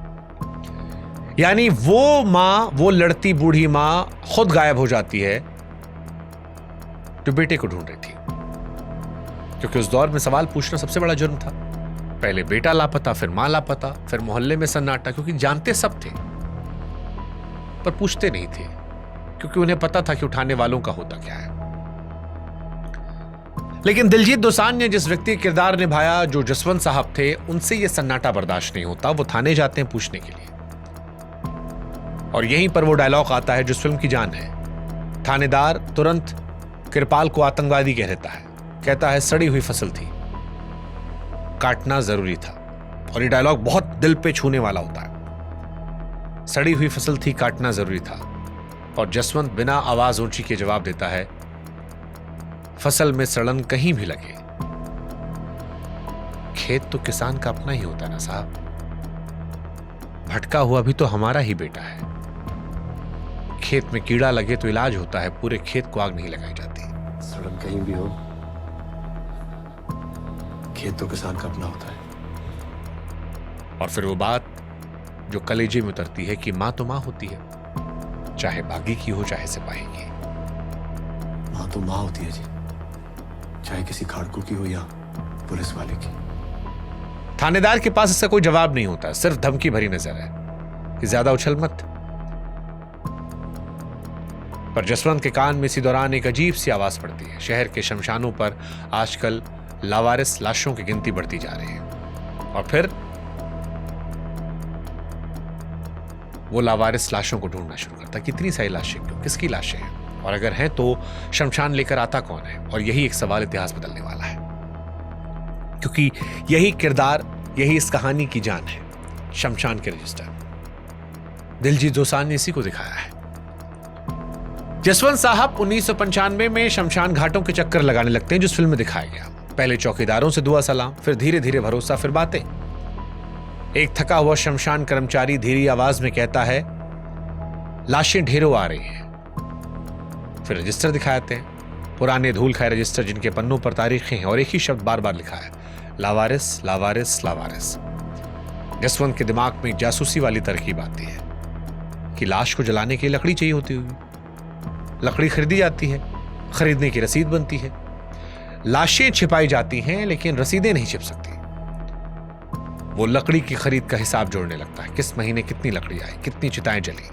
यानी वो मां, वो लड़ती बूढ़ी मां खुद गायब हो जाती है जो बेटे को ढूंढ रही थी। क्योंकि उस दौर में सवाल पूछना सबसे बड़ा जुर्म था। पहले बेटा लापता, फिर मां लापता, फिर मोहल्ले में सन्नाटा, क्योंकि जानते सब थे पर पूछते नहीं थे, क्योंकि उन्हें पता था कि उठाने वालों का होता क्या है। लेकिन दिलजीत दोसांझ ने जिस व्यक्ति का किरदार निभाया, जो जसवंत साहब थे, उनसे यह सन्नाटा बर्दाश्त नहीं होता। वो थाने जाते हैं पूछने के लिए, और यहीं पर वो डायलॉग आता है जो इस फिल्म की जान है। थानेदार तुरंत कृपाल को आतंकवादी कह देता है, कहता है सड़ी हुई फसल थी, काटना जरूरी था। और ये डायलॉग बहुत दिल पे छूने वाला होता है। सड़ी हुई फसल थी, काटना जरूरी था। और जसवंत बिना आवाज ऊंची के जवाब देता है, फसल में सड़न कहीं भी लगे, खेत तो किसान का अपना ही होता है ना साहब, भटका हुआ भी तो हमारा ही बेटा है। खेत में कीड़ा लगे तो इलाज होता है, पूरे खेत को आग नहीं लगाई जाती। सड़न कहीं भी हो, खेत तो किसान का अपना होता है। और फिर वो बात जो कलेजे में उतरती है कि मां तो मां होती है, चाहे बागी की हो चाहे सिपाही की। मां तो मां होती है जी, चाहे किसी खाड़कू की हो या पुलिस वाले की। थानेदार के पास इसका कोई जवाब नहीं होता, सिर्फ धमकी भरी नजर है कि ज्यादा उछल मत, पर जसवंत के कान में इसी दौरान एक अजीब सी आवाज पड़ती है। शहर के शमशानों पर आजकल लावारिस लाशों की गिनती बढ़ती जा रही है। और फिर वो लावारिस लाशों को ढूंढना शुरू करता है। कितनी सारी लाशें क्यों, किसकी लाशें हैं, और अगर हैं तो शमशान लेकर आता कौन है। और यही एक सवाल इतिहास बदलने वाला है, क्योंकि यही किरदार, यही इस कहानी की जान है। शमशान के रजिस्टर। दिलजीत दोसांझ ने इसी को दिखाया है। जसवंत साहब 1995 में शमशान घाटों के चक्कर लगाने लगते हैं, जिस फिल्म में दिखाया गया। पहले चौकीदारों से दुआ सलाम, फिर धीरे धीरे भरोसा, फिर बातें। एक थका हुआ शमशान कर्मचारी धीरी आवाज में कहता है, लाशें ढेरों आ रही हैं। फिर रजिस्टर दिखाते हैं, पुराने धूल खाए रजिस्टर जिनके पन्नों पर तारीखें हैं और एक ही शब्द बार बार लिखा है, लावारिस लावारिस लावारिस। जसवंत के दिमाग में जासूसी वाली तरकीब आती है कि लाश को जलाने के लिए लकड़ी चाहिए होती होगी। लकड़ी खरीदी जाती है, खरीदने की रसीद बनती है। लाशें छिपाई जाती हैं लेकिन रसीदें नहीं छिप सकती। वो लकड़ी की खरीद का हिसाब जोड़ने लगता है। किस महीने कितनी लकड़ी आई, कितनी चिताएं जली,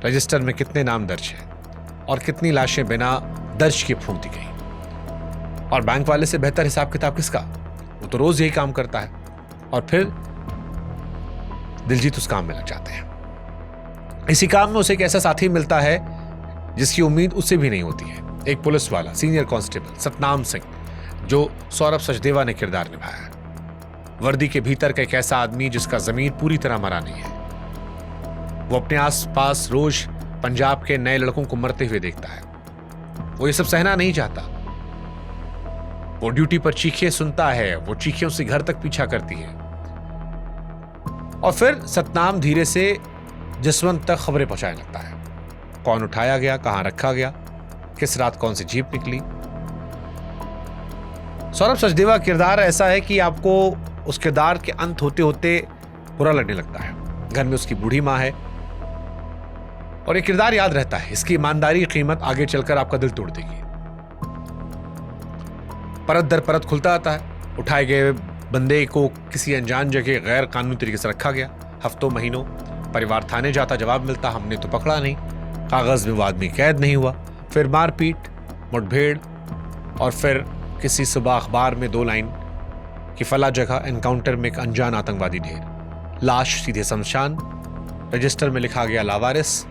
रजिस्टर में कितने नाम दर्ज हैं और कितनी लाशें बिना दर्ज किए फूंक दी गई। और बैंक वाले से बेहतर हिसाब किताब किसका, वो तो रोज यही काम करता है। और फिर दिलजीत उस काम में लग जाते हैं। इसी काम में उसे एक ऐसा साथी मिलता है जिसकी उम्मीद उससे भी नहीं होती है। एक पुलिस वाला, सीनियर कांस्टेबल सतनाम सिंह, जो सौरभ सचदेवा ने किरदार निभाया। वर्दी के भीतर का एक ऐसा आदमी जिसका जमीर पूरी तरह मरा नहीं है। वो अपने आसपास रोज पंजाब के नए लड़कों को मरते हुए देखता है। वो ये सब सहना नहीं चाहता। वो ड्यूटी पर चीखें सुनता है, वो चीखें उससे घर तक पीछा करती है। और फिर सतनाम धीरे से जसवंत तक खबरें पहुंचाने लगता है। कौन उठाया गया, कहां रखा गया, किस रात कौन सी जीप निकली। सौरभ सचदेवा किरदार ऐसा है कि आपको उस किरदार के अंत होते होते बुरा लगने लगता है। घर में उसकी बूढ़ी मां है और ये किरदार याद रहता है। इसकी ईमानदारी की कीमत आगे चलकर आपका दिल तोड़ देगी। परत दर परत खुलता आता है। उठाए गए बंदे को किसी अनजान जगह गैर कानूनी तरीके से रखा गया। हफ्तों महीनों परिवार थाने जाता, जवाब मिलता हमने तो पकड़ा नहीं, कागज में वो आदमी कैद नहीं हुआ। फिर मारपीट, मुठभेड़, और फिर किसी सुबह अखबार में 2 लाइन कि फला जगह एनकाउंटर में एक अनजान आतंकवादी ढेर, लाश सीधे शमशान, रजिस्टर में लिखा गया लावारिस।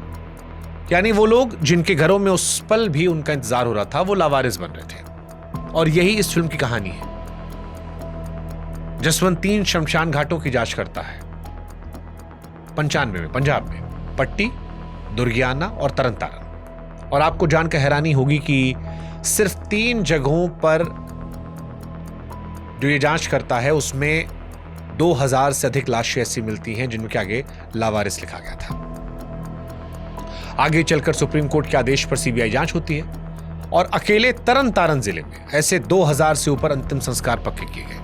यानी वो लोग जिनके घरों में उस पल भी उनका इंतजार हो रहा था, वो लावारिस बन रहे थे। और यही इस फिल्म की कहानी है। जसवंत 3 शमशान घाटों की जांच करता है 95 में, पंजाब में, पट्टी, दुर्गियाना और तरन तारण। और आपको जानकर हैरानी होगी कि सिर्फ 3 जगहों पर जो ये जांच करता है उसमें 2000 से अधिक लाशें ऐसी मिलती हैं जिनके आगे लावारिस लिखा गया था। आगे चलकर सुप्रीम कोर्ट के आदेश पर सीबीआई जांच होती है और अकेले तरन तारण जिले में ऐसे 2000 से ऊपर अंतिम संस्कार पक्के किए गए।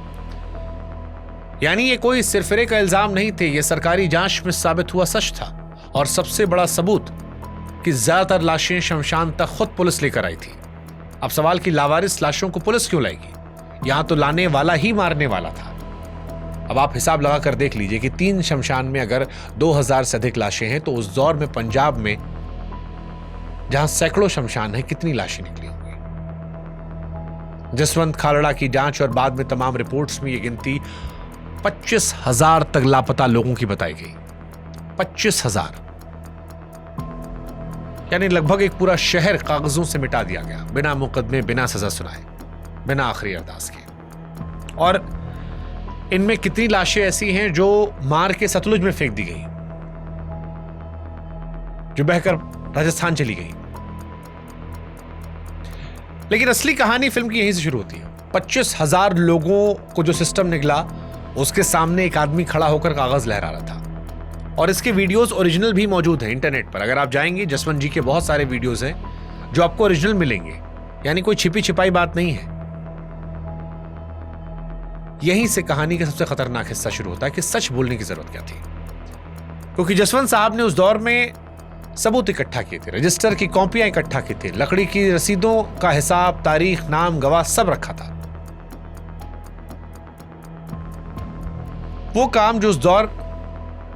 यानी ये कोई सिरफिरे का इल्जाम नहीं थे, ये सरकारी जांच में साबित हुआ सच था। और सबसे बड़ा सबूत कि ज्यादातर लाशें शमशान तक खुद पुलिस लेकर आई थी। अब सवाल कि लावारिस लाशों को पुलिस क्यों लाएगी? यहां तो लाने वाला ही मारने वाला था। अब आप हिसाब लगाकर देख लीजिए कि 3 शमशान में अगर 2000 से अधिक लाशें हैं तो उस दौर में पंजाब में जहां सैकड़ों शमशान है, कितनी लाशें निकली होंगी। जसवंत खालड़ा की जांच और बाद में तमाम रिपोर्ट्स में यह गिनती 25,000 तक लापता लोगों की बताई गई। 25,000, यानी लगभग एक पूरा शहर कागजों से मिटा दिया गया, बिना मुकदमे, बिना सजा सुनाए, बिना आखिरी अरदास के। और इनमें कितनी लाशें ऐसी हैं जो मार के सतलुज में फेंक दी गई, जो बहकर राजस्थान चली गई। लेकिन असली कहानी फिल्म की यहीं से शुरू होती है। 25,000 लोगों को जो सिस्टम निकला, उसके सामने एक आदमी खड़ा होकर कागज लहरा रहा था। और इसके वीडियोस ओरिजिनल भी मौजूद हैं इंटरनेट पर। अगर आप जाएंगे, जसवंत जी के बहुत सारे वीडियोस हैं जो आपको ओरिजिनल मिलेंगे, यानी कोई छिपी छिपाई बात नहीं है। यहीं से कहानी का सबसे खतरनाक हिस्सा शुरू होता है कि सच बोलने की जरूरत क्या थी। क्योंकि जसवंत साहब ने उस दौर में सबूत इकट्ठा किए थे, रजिस्टर की कॉपियां इकट्ठा की थी, लकड़ी की रसीदों का हिसाब, तारीख, नाम, गवाह सब रखा था। वो काम जो उस दौर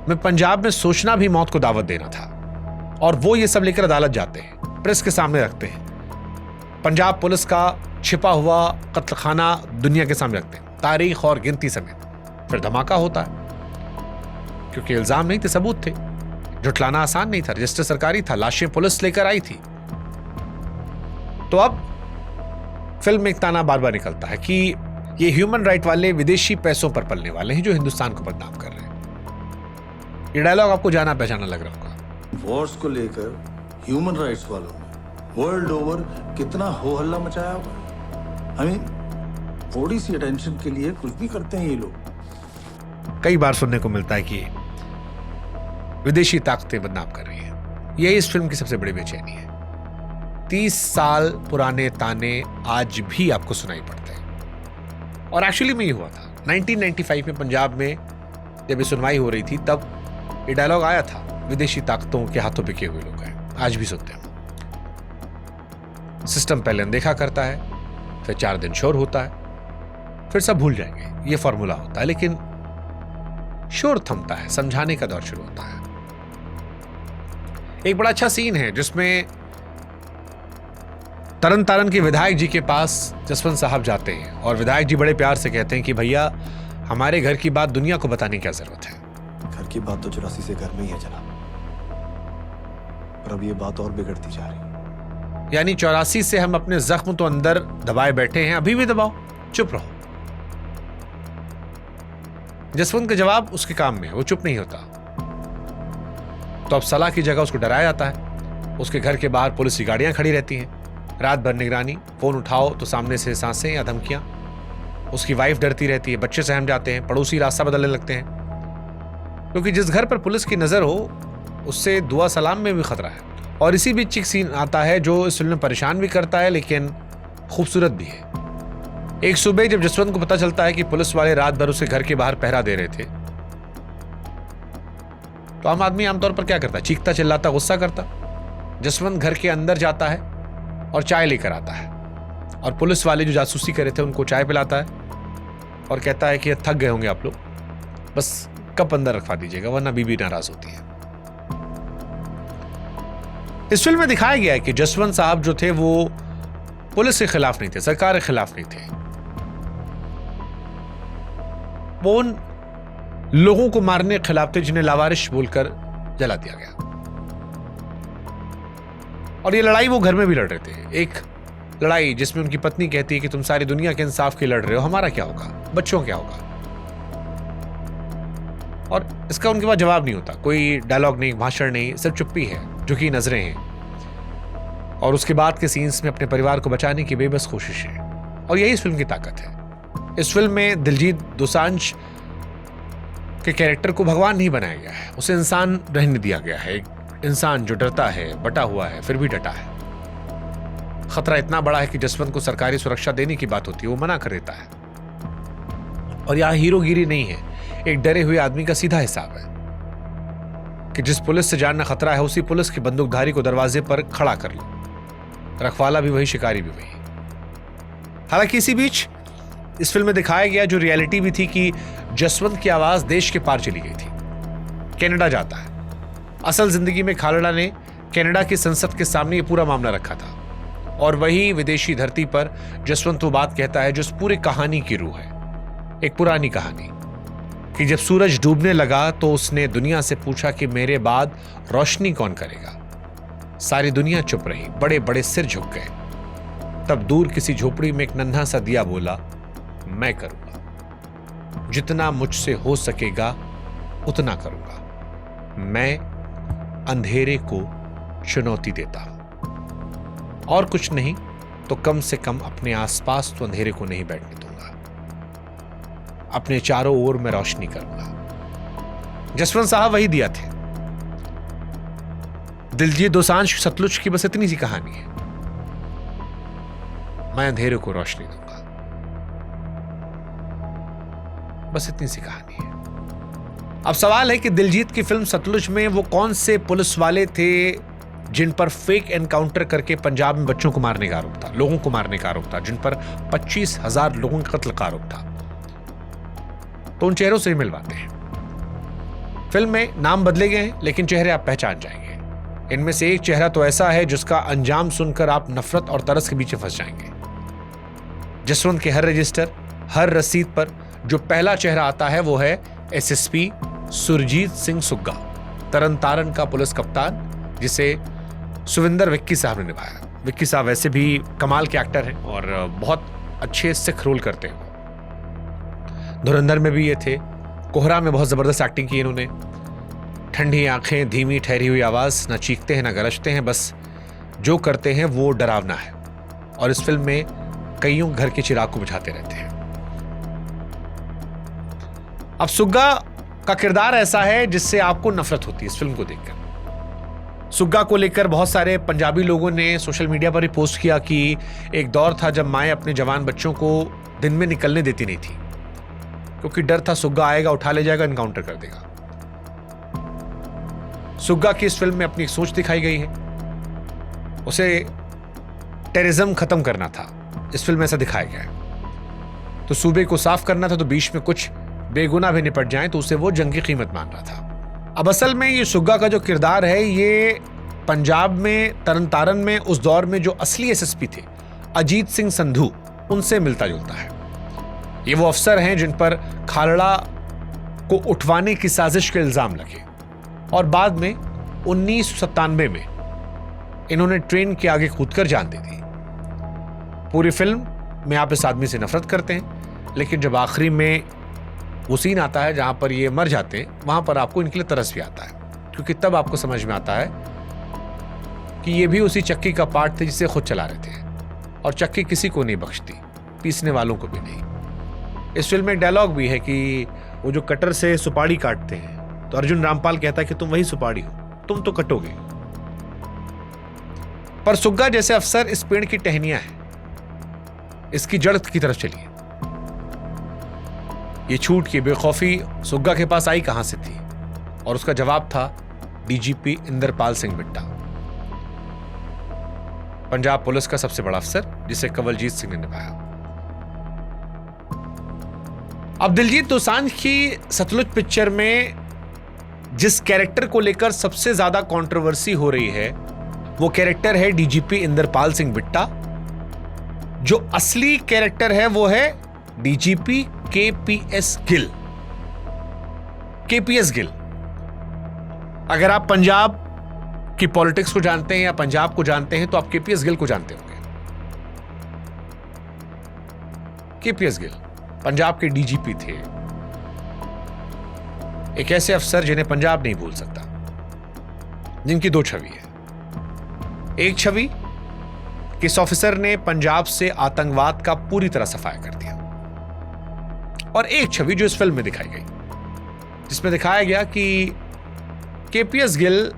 में पंजाब में सोचना भी मौत को दावत देना था। और वो ये सब लेकर अदालत जाते हैं। प्रेस के सामने रखते हैं, पंजाब पुलिस का छिपा हुआ कत्लखाना दुनिया के सामने रखते हैं, तारीख और गिनती समेत। फिर धमाका होता है, क्योंकि इल्जाम नहीं थे, सबूत थे। जुटलाना आसान नहीं था, रजिस्टर सरकारी था, लाशें पुलिस लेकर आई थी। तो अब फिल्म में एक ताना बार बार निकलता है कि ये ह्यूमन राइट वाले विदेशी पैसों पर पलने वाले हैं जो हिंदुस्तान को बदनाम कर रहे हैं। ये डायलॉग आपको जाना पहचाना लग रहा होगा। वॉर्स को लेकर ह्यूमन राइट्स वालों ने वर्ल्ड ओवर कितना हो हल्ला मचाया होगा। आई मीन थोड़ी सी अटेंशन के लिए कुछ भी करते हैं ये लोग। कई बार सुनने को मिलता है कि विदेशी ताकतें बदनाम कर रही हैं। यही इस फिल्म की सबसे बड़ी बेचैनी है। 30 साल पुराने ताने आज भी आपको सुनाई पड़ते हैं। और एक्चुअली में ये हुआ था 1995 में पंजाब में जब ये सुनवाई हो रही थी, तब ये डायलॉग आया था, विदेशी ताकतों के हाथों बिके हुए लोग हैं। आज भी सुनते हैं। सिस्टम पहले अनदेखा करता है, फिर 4 दिन शोर होता है, फिर सब भूल जाएंगे, ये फॉर्मूला होता है। लेकिन शोर थमता है, समझाने का दौर शुरू होता है। एक बड़ा अच्छा सीन है जिसमें तरन तारण के विधायक जी के पास जसवंत साहब जाते हैं और विधायक जी बड़े प्यार से कहते हैं कि भैया हमारे घर की बात दुनिया को बताने की क्या जरूरत है। घर की बात तो 84 से घर में ही है जनाब, पर अब ये बात और बिगड़ती जा रही है। यानी 84 से हम अपने जख्म तो अंदर दबाए बैठे हैं, अभी भी दबाओ, चुप रहो। जसवंत का जवाब उसके काम में है, वो चुप नहीं होता। तो अब सलाह की जगह उसको डराया जाता है। उसके घर के बाहर पुलिस की गाड़ियां खड़ी रहती हैं, रात भर निगरानी, फोन उठाओ तो सामने से सांसें या धमकियां। उसकी वाइफ डरती रहती है, बच्चे सहम जाते हैं, पड़ोसी रास्ता बदलने लगते हैं, क्योंकि जिस घर पर पुलिस की नजर हो उससे दुआ सलाम में भी खतरा है। और इसी बीच एक सीन आता है जो इस फिल्म में परेशान भी करता है लेकिन खूबसूरत भी है। एक सुबह जब जसवंत को पता चलता है कि पुलिस वाले रात भर उसे घर के बाहर पहरा दे रहे थे, तो आम आदमी आमतौर पर क्या करता है? चीखता, चिल्लाता, गुस्सा करता। जसवंत घर के अंदर जाता है और चाय लेकर आता है, और पुलिस वाले जो जासूसी करे थे उनको चाय पिलाता है और कहता है कि थक गए होंगे आप लोग, बस कप अंदर रखवा दीजिएगा वरना बीबी नाराज होती है। इस फिल्म में दिखाया गया है कि जसवंत साहब जो थे वो पुलिस के खिलाफ नहीं थे, सरकार के खिलाफ नहीं थे। वो उन लोगों को मारने के खिलाफ थे जिन्हें लावारिश बोलकर जला दिया गया। और ये लड़ाई वो घर में भी लड़ रहे थे। एक लड़ाई जिसमें उनकी पत्नी कहती है कि तुम सारी दुनिया के इंसाफ के लड़ रहे हो, हमारा क्या होगा, बच्चों क्या होगा। और इसका उनके पास जवाब नहीं होता, कोई डायलॉग नहीं, भाषण नहीं, सिर्फ चुप्पी है, झुकी नजरें हैं। और उसके बाद के सीन्स में अपने परिवार को बचाने की बेबस कोशिश है। और यही इस फिल्म की ताकत है। इस फिल्म में दिलजीत दोसांझ के कैरेक्टर को भगवान नहीं बनाया गया है, उसे इंसान रहने दिया गया है। एक इंसान जो डरता है, बटा हुआ है, फिर भी डटा है। खतरा इतना बड़ा है कि जसवंत को सरकारी सुरक्षा देने की बात होती है, वो मना कर देता है। और यहां हीरोगिरी नहीं है, एक डरे हुए आदमी का सीधा हिसाब है कि जिस पुलिस से जानना खतरा है उसी पुलिस के बंदूकधारी को दरवाजे पर खड़ा कर लो। रखवाला भी वही, शिकारी भी वही। हालांकि इसी बीच इस फिल्म में दिखाया गया जो रियलिटी भी थी कि जसवंत की आवाज देश के पार चली गई थी, कनाडा जाता है। असल जिंदगी में खालड़ा ने कनाडा की संसद के सामने ये पूरा मामला रखा था, और वही विदेशी धरती पर जसवंत वो बात कहता है जो इस पूरी कहानी की रूह है। एक पुरानी कहानी कि जब सूरज डूबने लगा तो उसने दुनिया से पूछा कि मेरे बाद रोशनी कौन करेगा। सारी दुनिया चुप रही, बड़े बड़े सिर झुक गए। तब दूर किसी झोपड़ी में एक नन्हा सा दिया बोला, मैं करूंगा, जितना मुझसे हो सकेगा उतना करूंगा। मैं अंधेरे को चुनौती देता हूं, और कुछ नहीं तो कम से कम अपने आसपास तो अंधेरे को नहीं बैठने दूंगा। अपने चारों ओर मैं रोशनी करूंगा। जसवंत साहब वही दिया थे। दिलजीत दोसांझ सतलुज की बस इतनी सी कहानी है, मैं अंधेरे को रोशनी दूंगा, बस इतनी सी कहानी है। अब सवाल है कि दिलजीत की फिल्म सतलुज में वो कौन से पुलिस वाले थे जिन पर फेक एनकाउंटर करके पंजाब में बच्चों को मारने का आरोप था, लोगों को मारने का आरोप था, जिन पर 25,000 लोगों के कत्ल का आरोप था। तो उन चेहरों से ही मिलवाते हैं। फिल्म में नाम बदले गए हैं लेकिन चेहरे आप पहचान जाएंगे। इनमें से एक चेहरा तो ऐसा है जिसका अंजाम सुनकर आप नफरत और तरस के बीच फंस जाएंगे। जसवंत के हर रजिस्टर, हर रसीद पर जो पहला चेहरा आता है वो है एसएसपी सुरजीत सिंह सुग्गा, तरन तारण का पुलिस कप्तान, जिसे सुविंदर विक्की साहब ने निभाया। विक्की साहब वैसे भी कमाल के एक्टर हैं और बहुत अच्छे सिख रोल करते हैं। धुरंधर में भी ये थे, कोहरा में बहुत जबरदस्त एक्टिंग की इन्होंने। ठंडी आंखें, धीमी ठहरी हुई आवाज, ना चीखते हैं ना गरजते हैं, बस जो करते हैं वो डरावना है। और इस फिल्म में कईयों घर के चिराग को बुझाते रहते हैं। अब सुग्गा का किरदार ऐसा है जिससे आपको नफरत होती है इस फिल्म को देखकर। सुग्गा को लेकर बहुत सारे पंजाबी लोगों ने सोशल मीडिया पर भी पोस्ट किया कि एक दौर था जब माएं अपने जवान बच्चों को दिन में निकलने देती नहीं थी, क्योंकि डर था सुग्गा आएगा, उठा ले जाएगा, एनकाउंटर कर देगा। सुग्गा की इस फिल्म में अपनी एक सोच दिखाई गई है। उसे टेररिज्म खत्म करना था, इस फिल्म में ऐसा दिखाया गया है। तो सूबे को साफ करना था, तो बीच में कुछ बेगुनाह भी निपट जाएं तो उसे वो जंग की कीमत मान रहा था। अब असल में ये सुग्गा का जो किरदार है ये पंजाब में तरन तारण में उस दौर में जो असली एसएसपी थे अजीत सिंह संधू, उनसे मिलता जुलता है। ये वो अफसर हैं जिन पर खालड़ा को उठवाने की साजिश के इल्जाम लगे और बाद में 1997 में इन्होंने ट्रेन के आगे कूदकर जान दे दी। पूरी फिल्म में आप इस आदमी से नफरत करते हैं, लेकिन जब आखिरी में वो सीन आता है जहां पर ये मर जाते हैं, वहां पर आपको इनके लिए तरस भी आता है, क्योंकि तब आपको समझ में आता है कि ये भी उसी चक्की का पार्ट थे जिसे खुद चला रहे थे, और चक्की किसी को नहीं बख्शती, पीसने वालों को भी नहीं। इस फिल्म में एक डायलॉग भी है कि वो जो कटर से सुपारी काटते हैं तो अर्जुन रामपाल कहता है कि तुम वही सुपारी हो, तुम तो कटोगे। पर सुग्गा जैसे अफसर इस पेड़ की टहनियां है, इसकी जड़ की तरफ चलिए। ये छूट की बेखौफी सुग्गा के पास आई कहां से थी, और उसका जवाब था डीजीपी इंदरपाल सिंह बिट्टा, पंजाब पुलिस का सबसे बड़ा अफसर, जिसे कंवलजीत सिंह ने निभाया। अब दिलजीत दोसांझ की सतलुज पिक्चर में जिस कैरेक्टर को लेकर सबसे ज्यादा कंट्रोवर्सी हो रही है वो कैरेक्टर है डीजीपी इंदरपाल सिंह बिट्टा। जो असली कैरेक्टर है वो है DGP KPS Gill. KPS Gill, अगर आप पंजाब की पॉलिटिक्स को जानते हैं या पंजाब को जानते हैं तो आप केपीएस गिल को जानते होंगे। केपीएस गिल पंजाब के डीजीपी थे, एक ऐसे अफसर जिन्हें पंजाब नहीं भूल सकता, जिनकी दो छवि है। एक छवि कि इस ऑफिसर ने पंजाब से आतंकवाद का पूरी तरह सफाया कर दिया, और एक छवि जो इस फिल्म में दिखाई गई, जिसमें दिखाया गया कि केपीएस गिल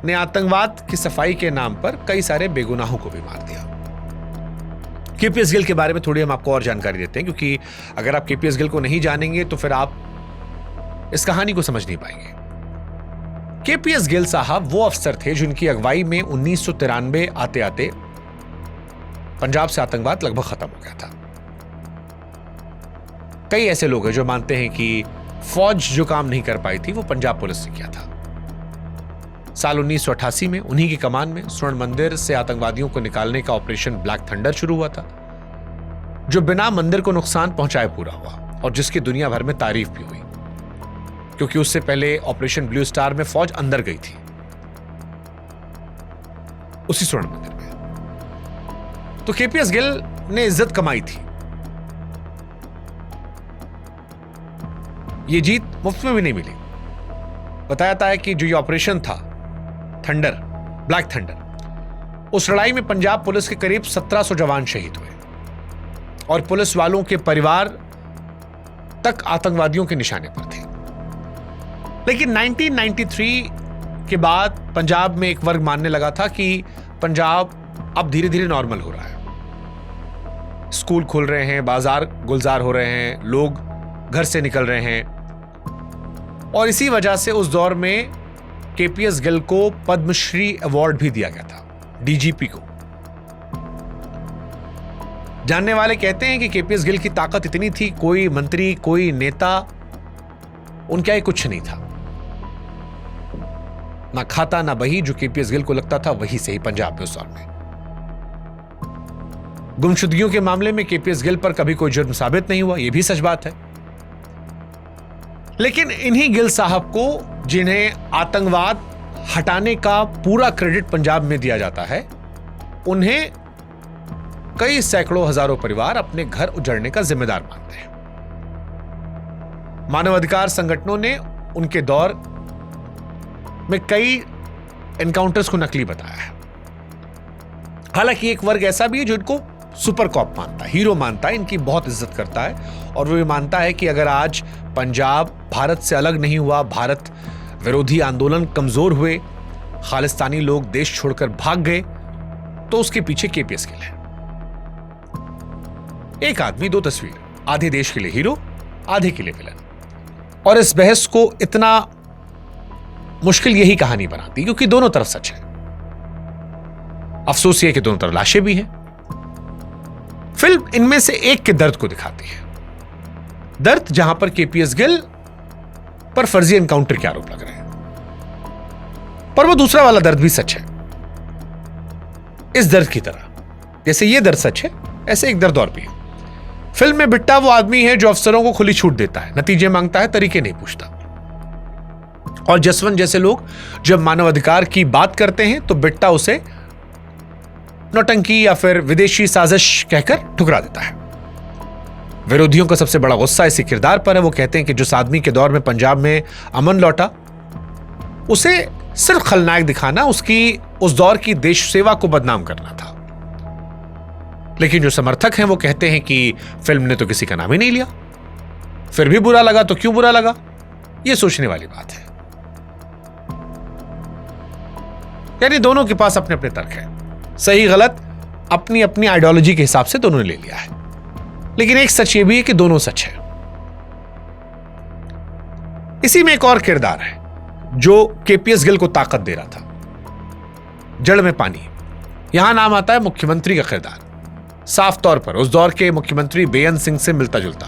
ने आतंकवाद की सफाई के नाम पर कई सारे बेगुनाहों को भी मार दिया। केपीएस गिल के बारे में थोड़ी हम आपको और जानकारी देते हैं, क्योंकि अगर आप केपीएस गिल को नहीं जानेंगे तो फिर आप इस कहानी को समझ नहीं पाएंगे। केपीएस गिल साहब वो अफसर थे जिनकी अगुवाई में 1993 आते आते पंजाब से आतंकवाद लगभग खत्म हो गया था। कई ऐसे लोग हैं जो मानते हैं कि फौज जो काम नहीं कर पाई थी वो पंजाब पुलिस ने किया था। साल 1988 में उन्हीं की कमान में स्वर्ण मंदिर से आतंकवादियों को निकालने का ऑपरेशन ब्लैक थंडर शुरू हुआ था, जो बिना मंदिर को नुकसान पहुंचाए पूरा हुआ और जिसकी दुनिया भर में तारीफ भी हुई, क्योंकि उससे पहले ऑपरेशन ब्लू स्टार में फौज अंदर गई थी उसी स्वर्ण मंदिर में। तो केपीएस गिल ने इज्जत कमाई थी। ये जीत मुफ्त में भी नहीं मिली। बताया था कि जो ये ऑपरेशन था थंडर, ब्लैक थंडर, उस लड़ाई में पंजाब पुलिस के करीब 1700 जवान शहीद हुए और पुलिस वालों के परिवार तक आतंकवादियों के निशाने पर थे। लेकिन 1993 के बाद पंजाब में एक वर्ग मानने लगा था कि पंजाब अब धीरे धीरे नॉर्मल हो रहा है। स्कूल खुल रहे हैं, बाजार गुलजार हो रहे हैं, लोग घर से निकल रहे हैं, और इसी वजह से उस दौर में केपीएस गिल को पद्मश्री अवार्ड भी दिया गया था, डीजीपी को। जानने वाले कहते हैं कि केपीएस गिल की ताकत इतनी थी, कोई मंत्री, कोई नेता उनके आगे कुछ नहीं था। ना खाता ना बही, जो केपीएस गिल को लगता था वही सही पंजाब में उस दौर में। गुमशुदगियों के मामले में केपीएस गिल पर कभी कोई जुर्म साबित नहीं हुआ, यह भी सच बात है। लेकिन इन्हीं गिल साहब को, जिन्हें आतंकवाद हटाने का पूरा क्रेडिट पंजाब में दिया जाता है, उन्हें कई सैकड़ों हजारों परिवार अपने घर उजड़ने का जिम्मेदार मानते हैं। मानवाधिकार संगठनों ने उनके दौर में कई एनकाउंटर्स को नकली बताया है। हालांकि एक वर्ग ऐसा भी है जो इनको सुपर कॉप मानता है, हीरो मानता है, इनकी बहुत इज्जत करता है और वो ये मानता है कि अगर आज पंजाब भारत से अलग नहीं हुआ, भारत विरोधी आंदोलन कमजोर हुए, खालिस्तानी लोग देश छोड़कर भाग गए, तो उसके पीछे केपीएस गिल है। एक आदमी दो तस्वीर, आधे देश के लिए हीरो, आधे के लिए विलन। और इस बहस को इतना मुश्किल यही कहानी बनाती, क्योंकि दोनों तरफ सच है। अफसोस यह कि दोनों तरफ लाशें भी हैं। फिल्म इनमें से एक के दर्द को दिखाती है, दर्द जहां पर केपीएस गिल पर फर्जी एनकाउंटर के आरोप लग रहे हैं, पर वो दूसरा वाला दर्द भी सच है। इस दर्द की तरह जैसे ये दर्द सच है, ऐसे एक दर्द और भी है। फिल्म में बिट्टा वो आदमी है जो अफसरों को खुली छूट देता है, नतीजे मांगता है, तरीके नहीं पूछता। और जसवंत जैसे लोग जब मानवाधिकार की बात करते हैं तो बिट्टा उसे नौटंकी या फिर विदेशी साजिश कहकर ठुकरा देता है। विरोधियों का सबसे बड़ा गुस्सा इसी किरदार पर है। वो कहते हैं कि जिस आदमी के दौर में पंजाब में अमन लौटा, उसे सिर्फ खलनायक दिखाना, उसकी उस दौर की देश सेवा को बदनाम करना था। लेकिन जो समर्थक हैं वो कहते हैं कि फिल्म ने तो किसी का नाम ही नहीं लिया, फिर भी बुरा लगा तो क्यों बुरा लगा? यह सोचने वाली बात है। यानी दोनों के पास अपने अपने तर्क हैं, सही गलत अपनी अपनी आइडियोलॉजी के हिसाब से दोनों ने ले लिया है। लेकिन एक सच ये भी है कि दोनों सच है। इसी में एक और किरदार है जो केपीएस गिल को ताकत दे रहा था, जड़ में पानी। यहां नाम आता है मुख्यमंत्री का किरदार, साफ तौर पर उस दौर के मुख्यमंत्री बेअंत सिंह से मिलता जुलता।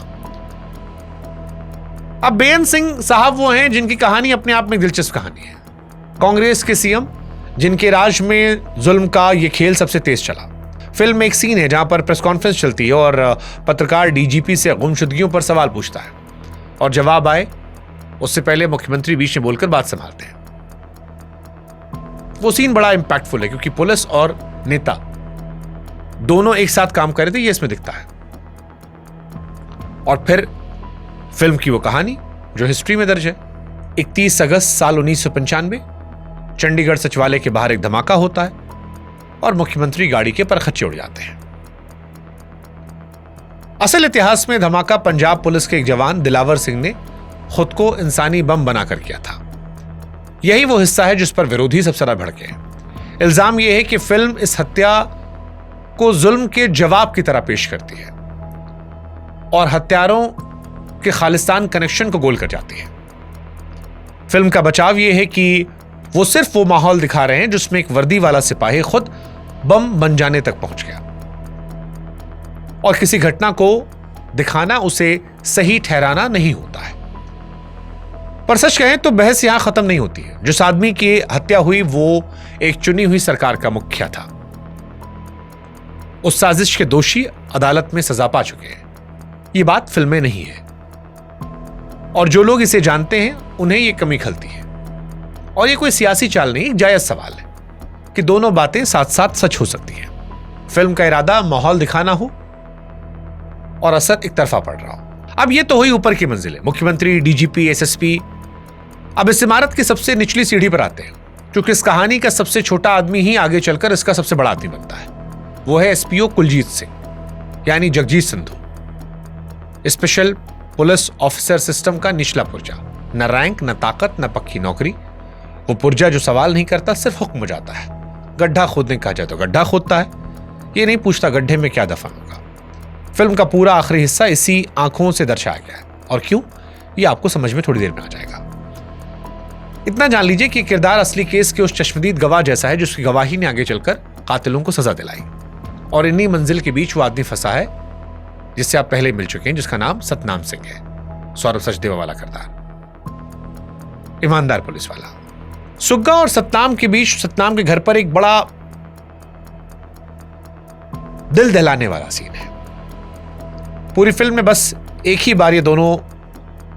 अब बेअंत सिंह साहब वो हैं जिनकी कहानी अपने आप में दिलचस्प कहानी है। कांग्रेस के सीएम जिनके राज में जुल्म का यह खेल सबसे तेज चला। फिल्म में एक सीन है जहां पर प्रेस कॉन्फ्रेंस चलती है और पत्रकार डीजीपी से गुमशुदगियों पर सवाल पूछता है और जवाब आए उससे पहले मुख्यमंत्री बीच में बोलकर बात संभालते हैं। वो सीन बड़ा इंपैक्टफुल है क्योंकि पुलिस और नेता दोनों एक साथ काम कर रहे थे, ये इसमें दिखता है। और फिर फिल्म की वो कहानी जो हिस्ट्री में दर्ज है। 31 अगस्त साल 1995 चंडीगढ़ सचिवालय के बाहर एक धमाका होता है और मुख्यमंत्री गाड़ी के परखच्चे उड़ जाते हैं। असल इतिहास में धमाका पंजाब पुलिस के एक जवान दिलावर सिंह ने खुद को इंसानी बम बनाकर किया था। यही वो हिस्सा है जिस पर विरोधी सबसे ज्यादा भड़के। इल्जाम यह है कि फिल्म इस हत्या को जुल्म के जवाब की तरह पेश करती है और हत्यारों के खालिस्तान कनेक्शन को गोल कर जाती है। फिल्म का बचाव यह है कि वो सिर्फ वो माहौल दिखा रहे हैं जिसमें एक वर्दी वाला सिपाही खुद बम बन जाने तक पहुंच गया और किसी घटना को दिखाना उसे सही ठहराना नहीं होता है। पर सच कहें तो बहस यहां खत्म नहीं होती है। जिस आदमी की हत्या हुई वो एक चुनी हुई सरकार का मुखिया था। उस साजिश के दोषी अदालत में सजा पा चुके हैं। ये बात फिल्म में नहीं है और जो लोग इसे जानते हैं उन्हें यह कमी खलती है। और ये कोई सियासी चाल नहीं, एक जायज सवाल है कि दोनों बातें साथ साथ सच हो सकती हैं। फिल्म का इरादा माहौल दिखाना हो और असर एक तरफा पड़ रहा हो। अब ये तो हुई ऊपर की मंजिल है, मुख्यमंत्री, डीजीपी, एसएसपी। अब इस इमारत की सबसे निचली सीढ़ी पर आते हैं, क्योंकि इस कहानी का सबसे छोटा आदमी ही आगे चलकर इसका सबसे बड़ा आदमी बनता है। वो है एसपीओ कुलजीत सिंह यानी Jagjit Sindhu. Special police officer system का निचला पुर्जा, न रैंक, न ताकत, न पक्की नौकरी। वो पुर्जा जो सवाल नहीं करता, सिर्फ हुक्म बजाता है। गड्ढा खोदने कहा जाए तो गड्ढा खोदता है, ये नहीं पूछता गड्ढे में क्या दफन होगा। फिल्म का पूरा आखिरी हिस्सा इसी आंखों से दर्शाया गया है। और क्यों, ये आपको समझ में थोड़ी देर में आ जाएगा। इतना जान लीजिए कि किरदार असली केस के उस चश्मदीद गवाह जैसा है जिसकी गवाही ने आगे चलकर कातिलों को सजा दिलाई। और इन्हीं मंजिल के बीच वो आदमी फंसा है जिससे आप पहले मिल चुके हैं, जिसका नाम सतनाम सिंह है। सौरभ सचदेवा वाला किरदार, ईमानदार पुलिस वाला। सुग्गा और सतनाम के बीच सतनाम के घर पर एक बड़ा दिल दहलाने वाला सीन है। पूरी फिल्म में बस एक ही बार ये दोनों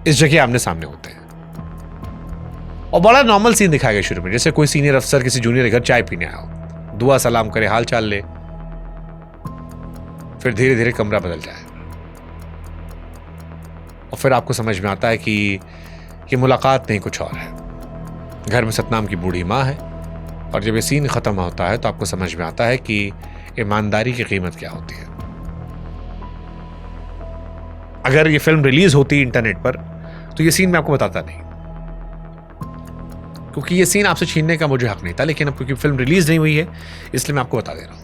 इस जगह आमने सामने होते हैं और बड़ा नॉर्मल सीन दिखाया गया शुरू में, जैसे कोई सीनियर अफसर किसी जूनियर के घर चाय पीने आया हो, दुआ सलाम करे, हाल चाल ले, फिर धीरे धीरे कमरा बदल जाए और फिर आपको समझ में आता है कि ये मुलाकात नहीं कुछ और है। घर में सतनाम की बूढ़ी माँ है और जब ये सीन खत्म होता है तो आपको समझ में आता है कि ईमानदारी की कीमत क्या होती है। अगर ये फिल्म रिलीज होती इंटरनेट पर तो ये सीन मैं आपको बताता नहीं, क्योंकि ये सीन आपसे छीनने का मुझे हक नहीं था, लेकिन अब क्योंकि फिल्म रिलीज नहीं हुई है इसलिए मैं आपको बता दे रहा हूं।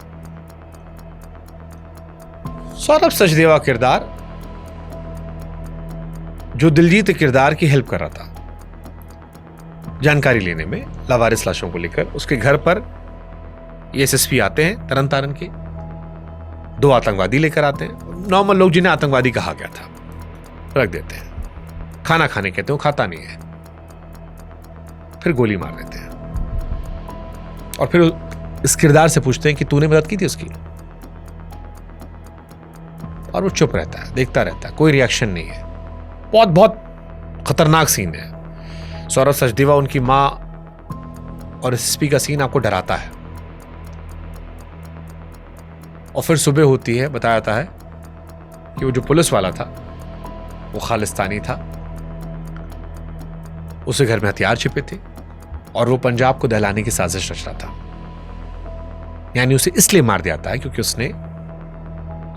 सौरभ सचदेवा किरदार जो दिलजीत किरदार की हेल्प कर रहा था जानकारी लेने में लावारिस लाशों को लेकर, उसके घर पर एसएसपी आते हैं तरन तारन के, 2 आतंकवादी लेकर आते हैं, नॉर्मल लोग जिन्हें आतंकवादी कहा गया था, रख देते हैं, खाना खाने कहते हो, खाता नहीं है, फिर गोली मार देते हैं और फिर इस किरदार से पूछते हैं कि तूने मदद की थी उसकी, और वो चुप रहता है, देखता रहता है, कोई रिएक्शन नहीं है। बहुत बहुत खतरनाक सीन है। सौरभ सचदेवा, उनकी मां और एसएसपी का सीन आपको डराता है। और फिर सुबह होती है, बताया जाता है कि वो जो पुलिस वाला था वो खालिस्तानी था, उसे घर में हथियार छिपे थे और वो पंजाब को दहलाने की साजिश रच रहा था। यानी उसे इसलिए मार दिया जाता है क्योंकि उसने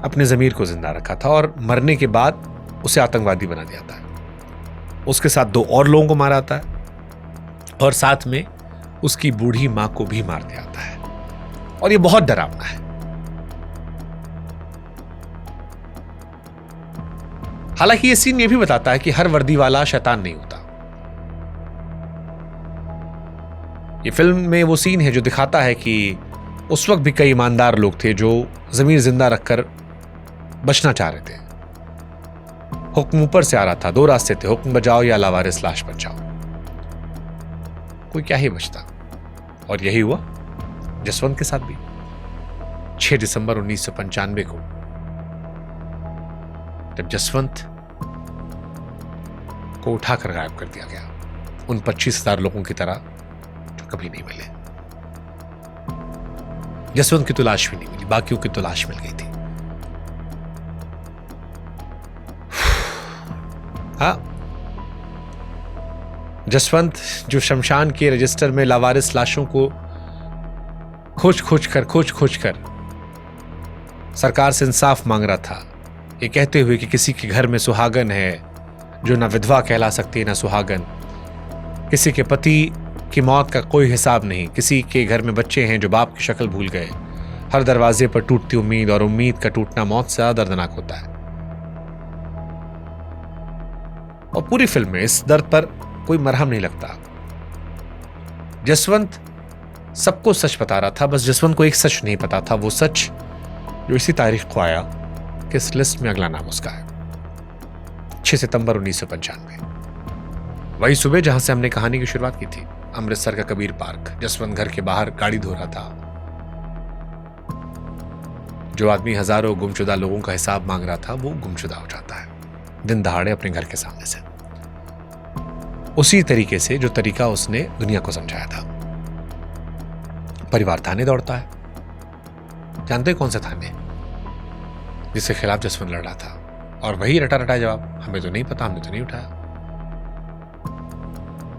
अपने जमीर को जिंदा रखा था और मरने के बाद उसे आतंकवादी बना दिया था। उसके साथ 2 और लोगों को मारा जाता है और साथ में उसकी बूढ़ी मां को भी मार दिया जाता है और ये बहुत डरावना है। हालांकि ये सीन ये भी बताता है कि हर वर्दी वाला शैतान नहीं होता। ये फिल्म में वो सीन है जो दिखाता है कि उस वक्त भी कई ईमानदार लोग थे जो जमीर जिंदा रखकर बचना चाह रहे थे। हुक्म ऊपर से आ रहा था, 2 रास्ते थे, हुक्म बजाओ या लावारिस लाश बचाओ। कोई क्या ही बचता, और यही हुआ जसवंत के साथ भी। 6 दिसंबर 1995 को जब जसवंत को उठाकर गायब कर दिया गया, उन 25,000 लोगों की तरह जो कभी नहीं मिले। जसवंत की तो लाश भी नहीं मिली, बाकियों की तो लाश मिल गई थी। हाँ, जसवंत जो शमशान के रजिस्टर में लावारिस लाशों को खोज खोज कर सरकार से इंसाफ मांग रहा था, ये कहते हुए कि किसी के घर में सुहागन है जो ना विधवा कहला सकती है ना सुहागन, किसी के पति की मौत का कोई हिसाब नहीं, किसी के घर में बच्चे हैं जो बाप की शक्ल भूल गए, हर दरवाजे पर टूटती उम्मीद और उम्मीद का टूटना मौत से ज्यादा दर्दनाक होता है। और पूरी फिल्म में इस दर्द पर कोई मरहम नहीं लगता। जसवंत सबको सच बता रहा था, बस जसवंत को एक सच नहीं पता था, वो सच जो इसी तारीख को आया कि इस लिस्ट में अगला नाम उसका है। 6 सितंबर 1995, वही सुबह जहां से हमने कहानी की शुरुआत की थी, अमृतसर का कबीर पार्क। जसवंत घर के बाहर गाड़ी धो रहा था। जो आदमी हजारों गुमशुदा लोगों का हिसाब मांग रहा था वो गुमशुदा हो जाता है दिन दहाड़े अपने घर के सामने से, उसी तरीके से जो तरीका उसने दुनिया को समझाया था। परिवार थाने दौड़ता है। जानते कौन सा थाने जिसके खिलाफ जसवंत लड़ रहा था, और वही रटा रटा जवाब, हमें तो नहीं पता, हमने तो नहीं उठाया।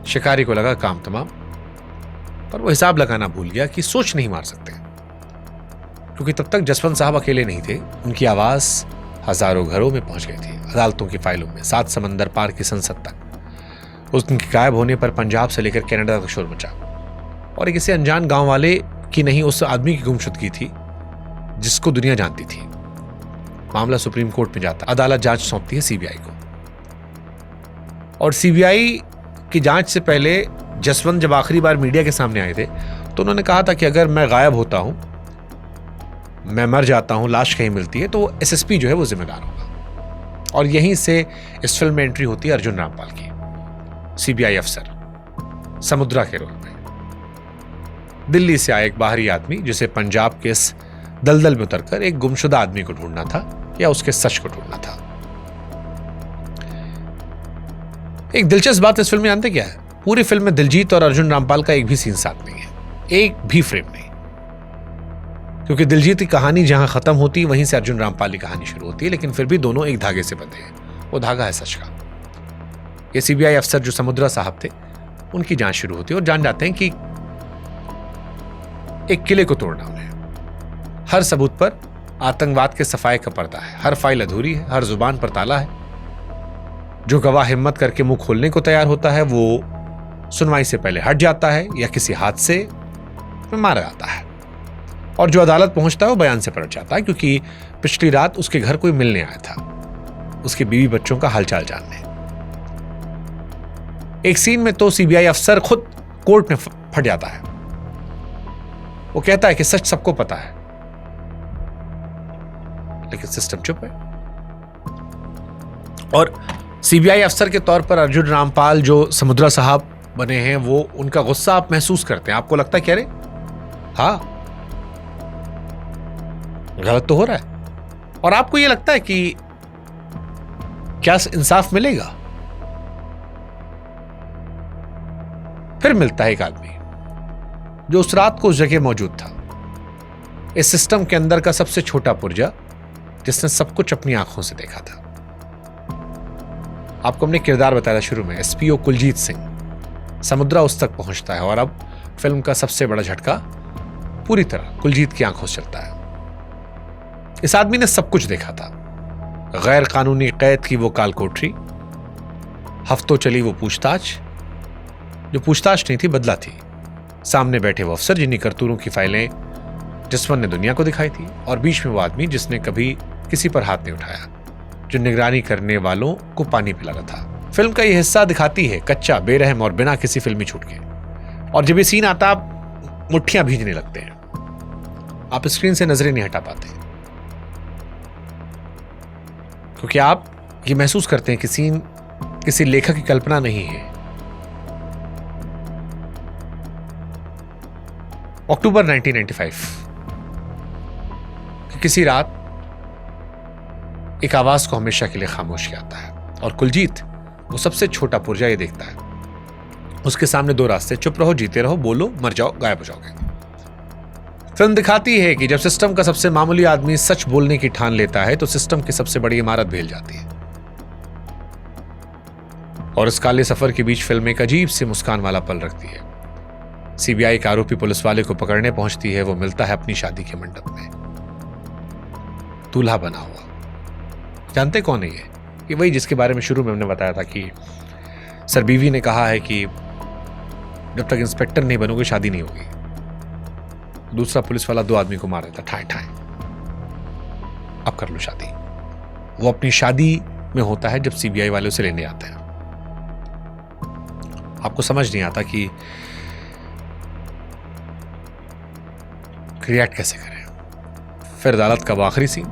शिकारी को लगा काम तमाम, पर वो हिसाब लगाना भूल गया कि सोच नहीं मार सकते, क्योंकि तब तक जसवंत साहब अकेले नहीं थे। उनकी आवाज हजारों घरों में पहुंच गई थी, अदालतों की फाइलों में, 7 समंदर पार की संसद तक। उनके गायब होने पर पंजाब से लेकर कनाडा तक शोर मचा, और किसी अनजान गांव वाले की नहीं, उस आदमी की गुमशुदगी थी जिसको दुनिया जानती थी। मामला सुप्रीम कोर्ट में जाता, अदालत जांच सौंपती है सीबीआई को, और सीबीआई की जांच से पहले जसवंत जब आखिरी बार मीडिया के सामने आए थे तो उन्होंने कहा था कि अगर मैं गायब होता हूं, मैं मर जाता हूं, लाश कहीं मिलती है, तो एसएसपी जो है वो जिम्मेदार होगा। और यहीं से इस फिल्म में एंट्री होती है अर्जुन रामपाल की, सीबीआई अफसर समुद्रा के रोल में। दिल्ली से आया एक बाहरी आदमी जिसे पंजाब के इस दलदल में उतरकर एक गुमशुदा आदमी को ढूंढना था या उसके सच को ढूंढना था। एक दिलचस्प बात इस फिल्म में जानते क्या है? पूरी फिल्म में दिलजीत और अर्जुन रामपाल का एक भी सीन साथ नहीं है, एक भी फ्रेम नहीं, क्योंकि दिलजीत की कहानी जहां खत्म होती है वहीं से अर्जुन रामपाल की कहानी शुरू होती है, लेकिन फिर भी दोनों एक धागे से बंधे हैं। वो धागा है सच का। ये सीबीआई अफसर जो समुद्रा साहब थे, उनकी जांच शुरू होती है और जान जाते हैं कि एक किले को तोड़ना उन्हें। हर सबूत पर आतंकवाद के सफाए का पर्दा है, हर फाइल अधूरी है, हर जुबान पर ताला है। जो गवाह हिम्मत करके मुंह खोलने को तैयार होता है वो सुनवाई से पहले हट जाता है या किसी हादसे में मारा जाता है, और जो अदालत पहुंचता है वो बयान से पलट जाता है, क्योंकि पिछली रात उसके घर कोई मिलने आया था, उसके बीवी बच्चों का हालचाल जानने। एक सीन में तो सीबीआई अफसर खुद कोर्ट में फट जाता है। वो कहता है कि सच सबको पता है, लेकिन सिस्टम चुप है। और सीबीआई अफसर के तौर पर अर्जुन रामपाल जो समुद्रा साहब बने हैं, वो उनका गुस्सा आप महसूस करते हैं। आपको लगता है क्या रे, हाँ गलत तो हो रहा है, और आपको यह लगता है कि क्या इंसाफ मिलेगा? फिर मिलता है एक आदमी जो उस रात को उस जगह मौजूद था, इस सिस्टम के अंदर का सबसे छोटा पुर्जा, जिसने सब कुछ अपनी आंखों से देखा था। आपको हमने किरदार बताया शुरू में, एसपीओ कुलजीत सिंह। समुद्रा उस तक पहुंचता है और अब फिल्म का सबसे बड़ा झटका पूरी तरह कुलजीत की आंखों से चलता है। इस आदमी ने सब कुछ देखा था, गैर कानूनी कैद की वो काल कोठरी, हफ्तों चली वो पूछताछ, जो पूछताछ नहीं थी बदला थी, सामने बैठे वो अफसर जिन्हीं करतूरों की फाइलें जसवंत ने दुनिया को दिखाई थी, और बीच में वो आदमी जिसने कभी किसी पर हाथ नहीं उठाया, जो निगरानी करने वालों को पानी पिला रहा था। फिल्म का यह हिस्सा दिखाती है कच्चा, बेरहम और बिना किसी फिल्मी छूट के, और जब ये सीन आता आप मुट्ठियां भीजने लगते हैं, आप स्क्रीन से नजरें नहीं हटा पाते, क्योंकि आप ये महसूस करते हैं कि सीन किसी लेखक की कल्पना नहीं है। अक्टूबर 1995 की किसी रात एक आवाज को हमेशा के लिए खामोश किया जाता है, और कुलजीत वो सबसे छोटा पुर्जा ये देखता है। उसके सामने दो रास्ते, चुप रहो, जीते रहो, बोलो, मर जाओ, गायब हो जाओगे। फिल्म दिखाती है कि जब सिस्टम का सबसे मामूली आदमी सच बोलने की ठान लेता है तो सिस्टम की सबसे बड़ी इमारत भेल जाती है। और इस काले सफर के बीच फिल्म एक अजीब सी मुस्कान वाला पल रखती है। सीबीआई का आरोपी पुलिस वाले को पकड़ने पहुंचती है। वो मिलता है अपनी शादी के मंडप में, दूल्हा बना हुआ। जानते कौन है ये वही जिसके बारे में शुरू में हमने बताया था कि सर बीवी ने कहा है कि जब तक इंस्पेक्टर नहीं बनोगे शादी नहीं होगी। दूसरा पुलिस वाला दो आदमी को मार देता, ठाए ठाए, अब कर लो शादी। वो अपनी शादी में होता है जब सीबीआई वाले उसे लेने आते हैं। आपको समझ नहीं आता कि रिएक्ट कैसे करें। फिर अदालत का वो आखिरी सीन,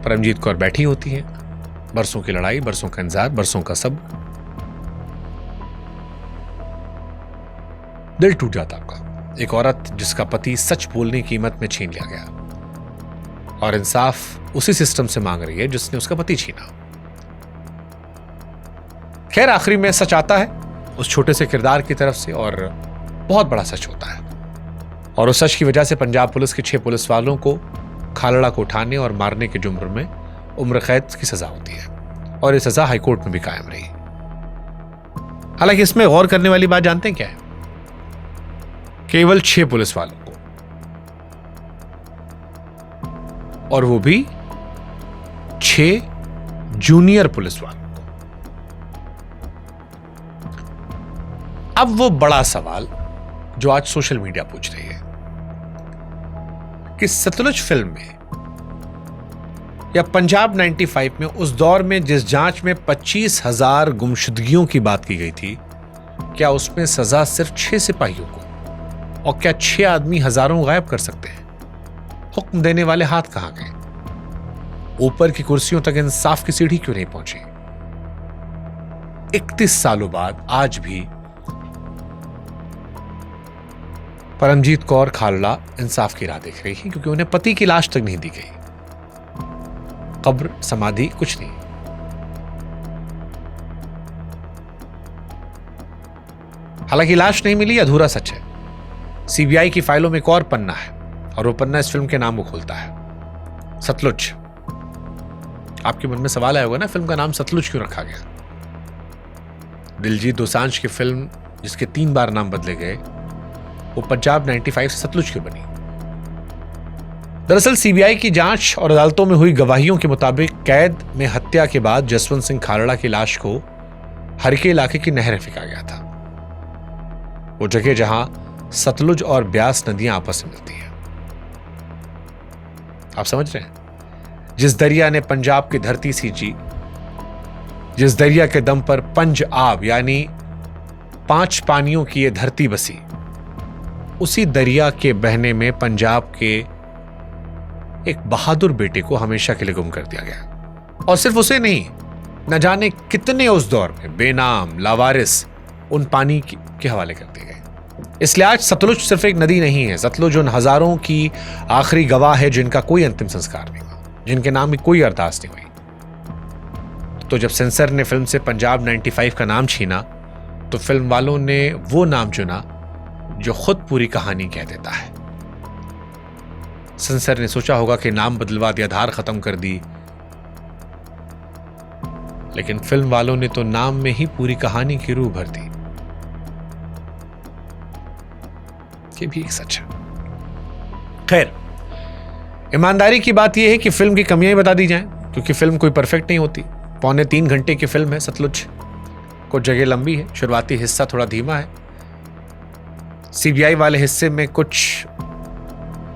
परमजीत कौर बैठी होती है, बरसों की लड़ाई, बरसों का इंतजार, बरसों का सब, दिल टूट जाता आपका। एक औरत जिसका पति सच बोलने की कीमत में छीन लिया गया, और इंसाफ उसी सिस्टम से मांग रही है जिसने उसका पति छीना। खैर आखिरी में सच आता है उस छोटे से किरदार की तरफ से, और बहुत बड़ा सच होता है। और उस सच की वजह से पंजाब पुलिस के 6 पुलिस वालों को खालड़ा को उठाने और मारने के जुर्म में उम्र कैद की सजा होती है, और ये सजा हाईकोर्ट में भी कायम रही। हालांकि इसमें गौर करने वाली बात जानते हैं क्या है? केवल 6 पुलिस वालों को, और वो भी 6 जूनियर पुलिस वालों को। अब वो बड़ा सवाल जो आज सोशल मीडिया पूछ रही है कि सतलुज फिल्म में या पंजाब 95 में, उस दौर में जिस जांच में 25,000 गुमशुदगियों की बात की गई थी, क्या उसमें सजा सिर्फ 6 सिपाहियों को, और क्या 6 आदमी हजारों गायब कर सकते हैं? हुक्म देने वाले हाथ कहां गए? ऊपर की कुर्सियों तक इंसाफ की सीढ़ी क्यों नहीं पहुंची? 31 सालों बाद आज भी परमजीत कौर खालड़ा इंसाफ की राह देख रही है क्योंकि उन्हें पति की लाश तक नहीं दी गई। कब्र, समाधि कुछ नहीं। हालांकि लाश नहीं मिली अधूरा सच है। सीबीआई की फाइलों में एक और पन्ना है और वो पन्ना इस फिल्म के नाम को खोलता है, सतलुज। आपके मन में सवाल आया होगा ना, फिल्म का नाम सतलुज क्यों रखा गया? दिलजीत दोसांझ की फिल्म जिसके 3 बार नाम बदले गए, वो पंजाब 95 से सतलुज क्यों बनी? दरअसल सीबीआई की जांच और अदालतों में हुई गवाहियों के मुताबिक कैद में हत्या के बाद जसवंत सिंह खालड़ा की लाश को हरके इलाके की नहर में फेंका गया था। वो जगह जहां सतलुज और ब्यास नदियां आपस में मिलती हैं। आप समझ रहे हैं? जिस दरिया ने पंजाब की धरती सींची, जिस दरिया के दम पर पंज आब यानी 5 पानियों की यह धरती बसी, उसी दरिया के बहने में पंजाब के एक बहादुर बेटे को हमेशा के लिए गुम कर दिया गया। और सिर्फ उसे नहीं, न जाने कितने उस दौर में बेनाम लावारिस उन पानी के हवाले कर दिए गए। इसलिए आज सतलुज सिर्फ एक नदी नहीं है, सतलुज उन हजारों की आखिरी गवाह है जिनका कोई अंतिम संस्कार नहीं हुआ, जिनके नाम में कोई अरदास नहीं हुई। तो जब सेंसर ने फिल्म से पंजाब 95 का नाम छीना तो फिल्म वालों ने वो नाम चुना जो खुद पूरी कहानी कह देता है। सेंसर ने सोचा होगा कि नाम बदलवा दिया, धार खत्म कर दी, लेकिन फिल्म वालों ने तो नाम में ही पूरी कहानी की रूह भर दी। ये भी एक सच है। खैर, ईमानदारी की बात यह है कि फिल्म की कमियां बता दी जाएं, क्योंकि फिल्म कोई परफेक्ट नहीं होती। 3.25 घंटे की फिल्म है सतलुज, कुछ जगह लंबी है, शुरुआती हिस्सा थोड़ा धीमा है। सीबीआई वाले हिस्से में कुछ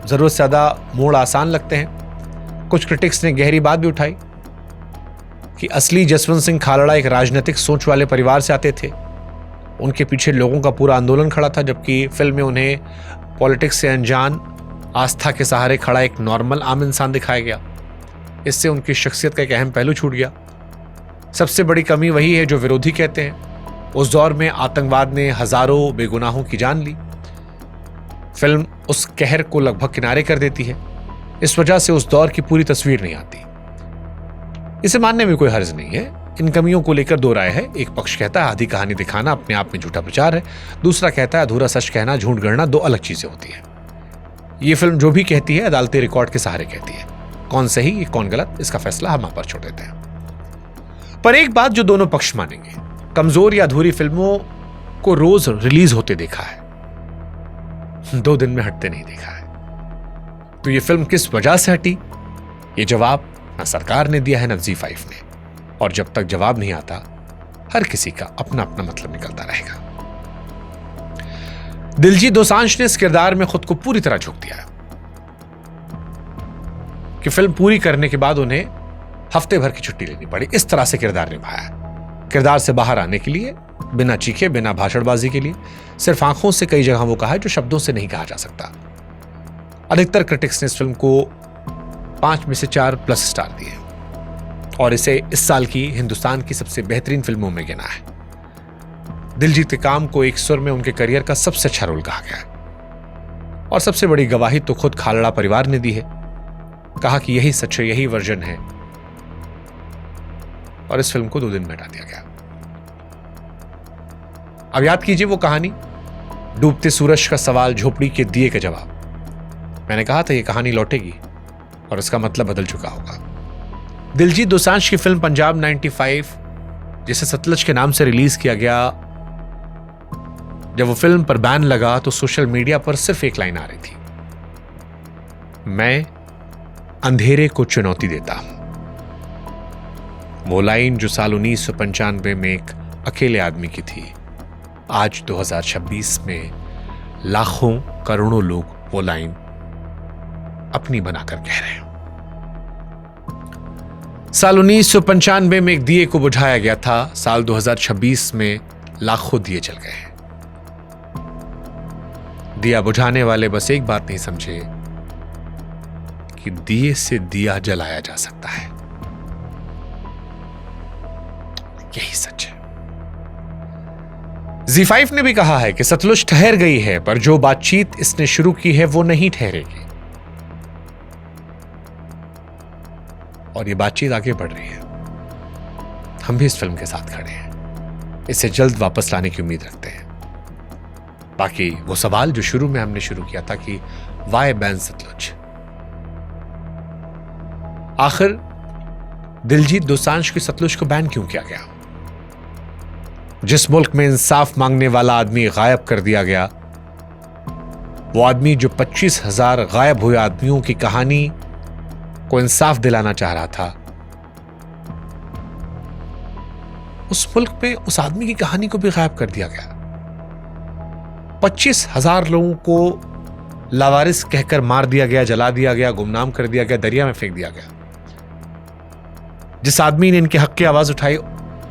जरूरत से ज्यादा मोड़ आसान लगते हैं। कुछ क्रिटिक्स ने गहरी बात भी उठाई कि असली जसवंत सिंह खालड़ा एक राजनीतिक सोच वाले परिवार से आते थे, उनके पीछे लोगों का पूरा आंदोलन खड़ा था, जबकि फिल्म में उन्हें पॉलिटिक्स से अनजान, आस्था के सहारे खड़ा एक नॉर्मल आम इंसान दिखाया गया। इससे उनकी शख्सियत का एक अहम पहलू छूट गया। सबसे बड़ी कमी वही है जो विरोधी कहते हैं। उस दौर में आतंकवाद ने हजारों बेगुनाहों की जान ली। फिल्म उस कहर को लगभग किनारे कर देती है। इस वजह से उस दौर की पूरी तस्वीर नहीं आती। इसे मानने में कोई हर्ज नहीं है। इन कमियों को लेकर 2 राय है। एक पक्ष कहता है आधी कहानी दिखाना अपने आप में झूठा प्रचार है, दूसरा कहता है अधूरा सच कहना, झूठ गढ़ना 2 अलग चीजें होती है। ये फिल्म जो भी कहती है अदालती रिकॉर्ड के सहारे कहती है। कौन सही कौन गलत, इसका फैसला हम आप पर छोड़ देते हैं। पर एक बात जो दोनों पक्ष मानेंगे, कमजोर या अधूरी फिल्मों को रोज रिलीज होते देखा है, 2 दिन में हटते नहीं देखा है। तो ये फिल्म किस वजह से हटी, ये जवाब ना सरकार ने दिया है ना ZEE5 ने। और जब तक जवाब नहीं आता, हर किसी का अपना अपना मतलब निकलता रहेगा। दिलजीत दोसांझ ने इस किरदार में खुद को पूरी तरह झोंक दिया कि फिल्म पूरी करने के बाद उन्हें हफ्ते भर की छुट्टी लेनी पड़ी। इस तरह से किरदार निभाया। किरदार से बाहर आने के लिए, बिना चीखे, बिना भाषणबाजी के लिए, सिर्फ आंखों से कई जगह वो कहा है जो शब्दों से नहीं कहा जा सकता। अधिकतर क्रिटिक्स ने इस फिल्म को 5 में से 4+ स्टार दिए और इसे इस साल की हिंदुस्तान की सबसे बेहतरीन फिल्मों में गिना है। दिलजीत के काम को एक सुर में उनके करियर का सबसे अच्छा रोल कहा गया और सबसे बड़ी गवाही तो खुद खालड़ा परिवार ने दी है। कहा कि यही सच है, यही वर्जन है, और इस फिल्म को 2 दिन में हटा दिया गया। अब याद कीजिए वो कहानी, डूबते सूरज का सवाल, झोपड़ी के दिए का जवाब। मैंने कहा था ये कहानी लौटेगी और इसका मतलब बदल चुका होगा। दिलजीत दोसांझ की फिल्म पंजाब 95, जिसे सतलुज के नाम से रिलीज किया गया, जब वो फिल्म पर बैन लगा तो सोशल मीडिया पर सिर्फ एक लाइन आ रही थी, मैं अंधेरे को चुनौती देता हूं। वो लाइन जो साल 1995 में एक अकेले आदमी की थी, आज 2026 में लाखों करोड़ों लोग वो लाइन अपनी बनाकर कह रहे हैं। साल 1995 में एक दिए को बुझाया गया था, साल 2026 में लाखों दिए जल गए हैं। दिया बुझाने वाले बस एक बात नहीं समझे कि दिए से दिया जलाया जा सकता है। यही सच है। Z5 ने भी कहा है कि सतलुज ठहर गई है, पर जो बातचीत इसने शुरू की है वो नहीं ठहरेगी और ये बातचीत आगे बढ़ रही है। हम भी इस फिल्म के साथ खड़े हैं, इसे जल्द वापस लाने की उम्मीद रखते हैं। बाकी वो सवाल जो शुरू में हमने शुरू किया था कि वाई बैन सतलुज, आखिर दिलजीत दोसांझ की सतलुज को बैन क्यों किया गया? जिस मुल्क में इंसाफ मांगने वाला आदमी गायब कर दिया गया, वो आदमी जो 25,000 गायब हुए आदमियों की कहानी को इंसाफ दिलाना चाह रहा था, उस मुल्क में उस आदमी की कहानी को भी गायब कर दिया गया। 25,000 लोगों को लावारिस कहकर मार दिया गया, जला दिया गया, गुमनाम कर दिया गया, दरिया में फेंक दिया गया। जिस आदमी ने इनके हक की आवाज उठाई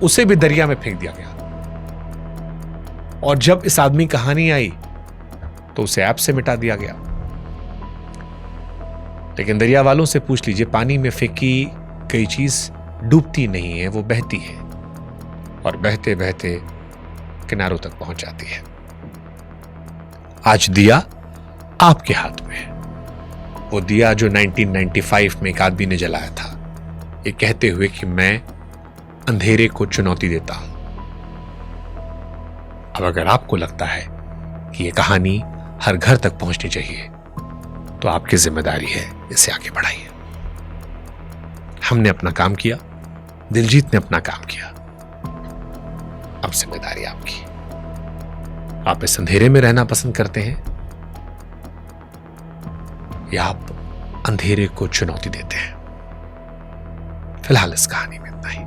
उसे भी दरिया में फेंक दिया गया। और जब इस आदमी की कहानी आई तो उसे ऐप से मिटा दिया गया। लेकिन दरिया वालों से पूछ लीजिए, पानी में फेंकी कई चीज डूबती नहीं है, वो बहती है और बहते बहते किनारों तक पहुंच जाती है। आज दिया आपके हाथ में है, वो दिया जो 1995 में एक आदमी ने जलाया था, ये कहते हुए कि मैं अंधेरे को चुनौती देता हूं। अब अगर आपको लगता है कि यह कहानी हर घर तक पहुंचनी चाहिए तो आपकी जिम्मेदारी है इसे आगे बढ़ाइए। हमने अपना काम किया, दिलजीत ने अपना काम किया, अब जिम्मेदारी आपकी। आप इस अंधेरे में रहना पसंद करते हैं या आप अंधेरे को चुनौती देते हैं? फिलहाल इस कहानी में इतना ही।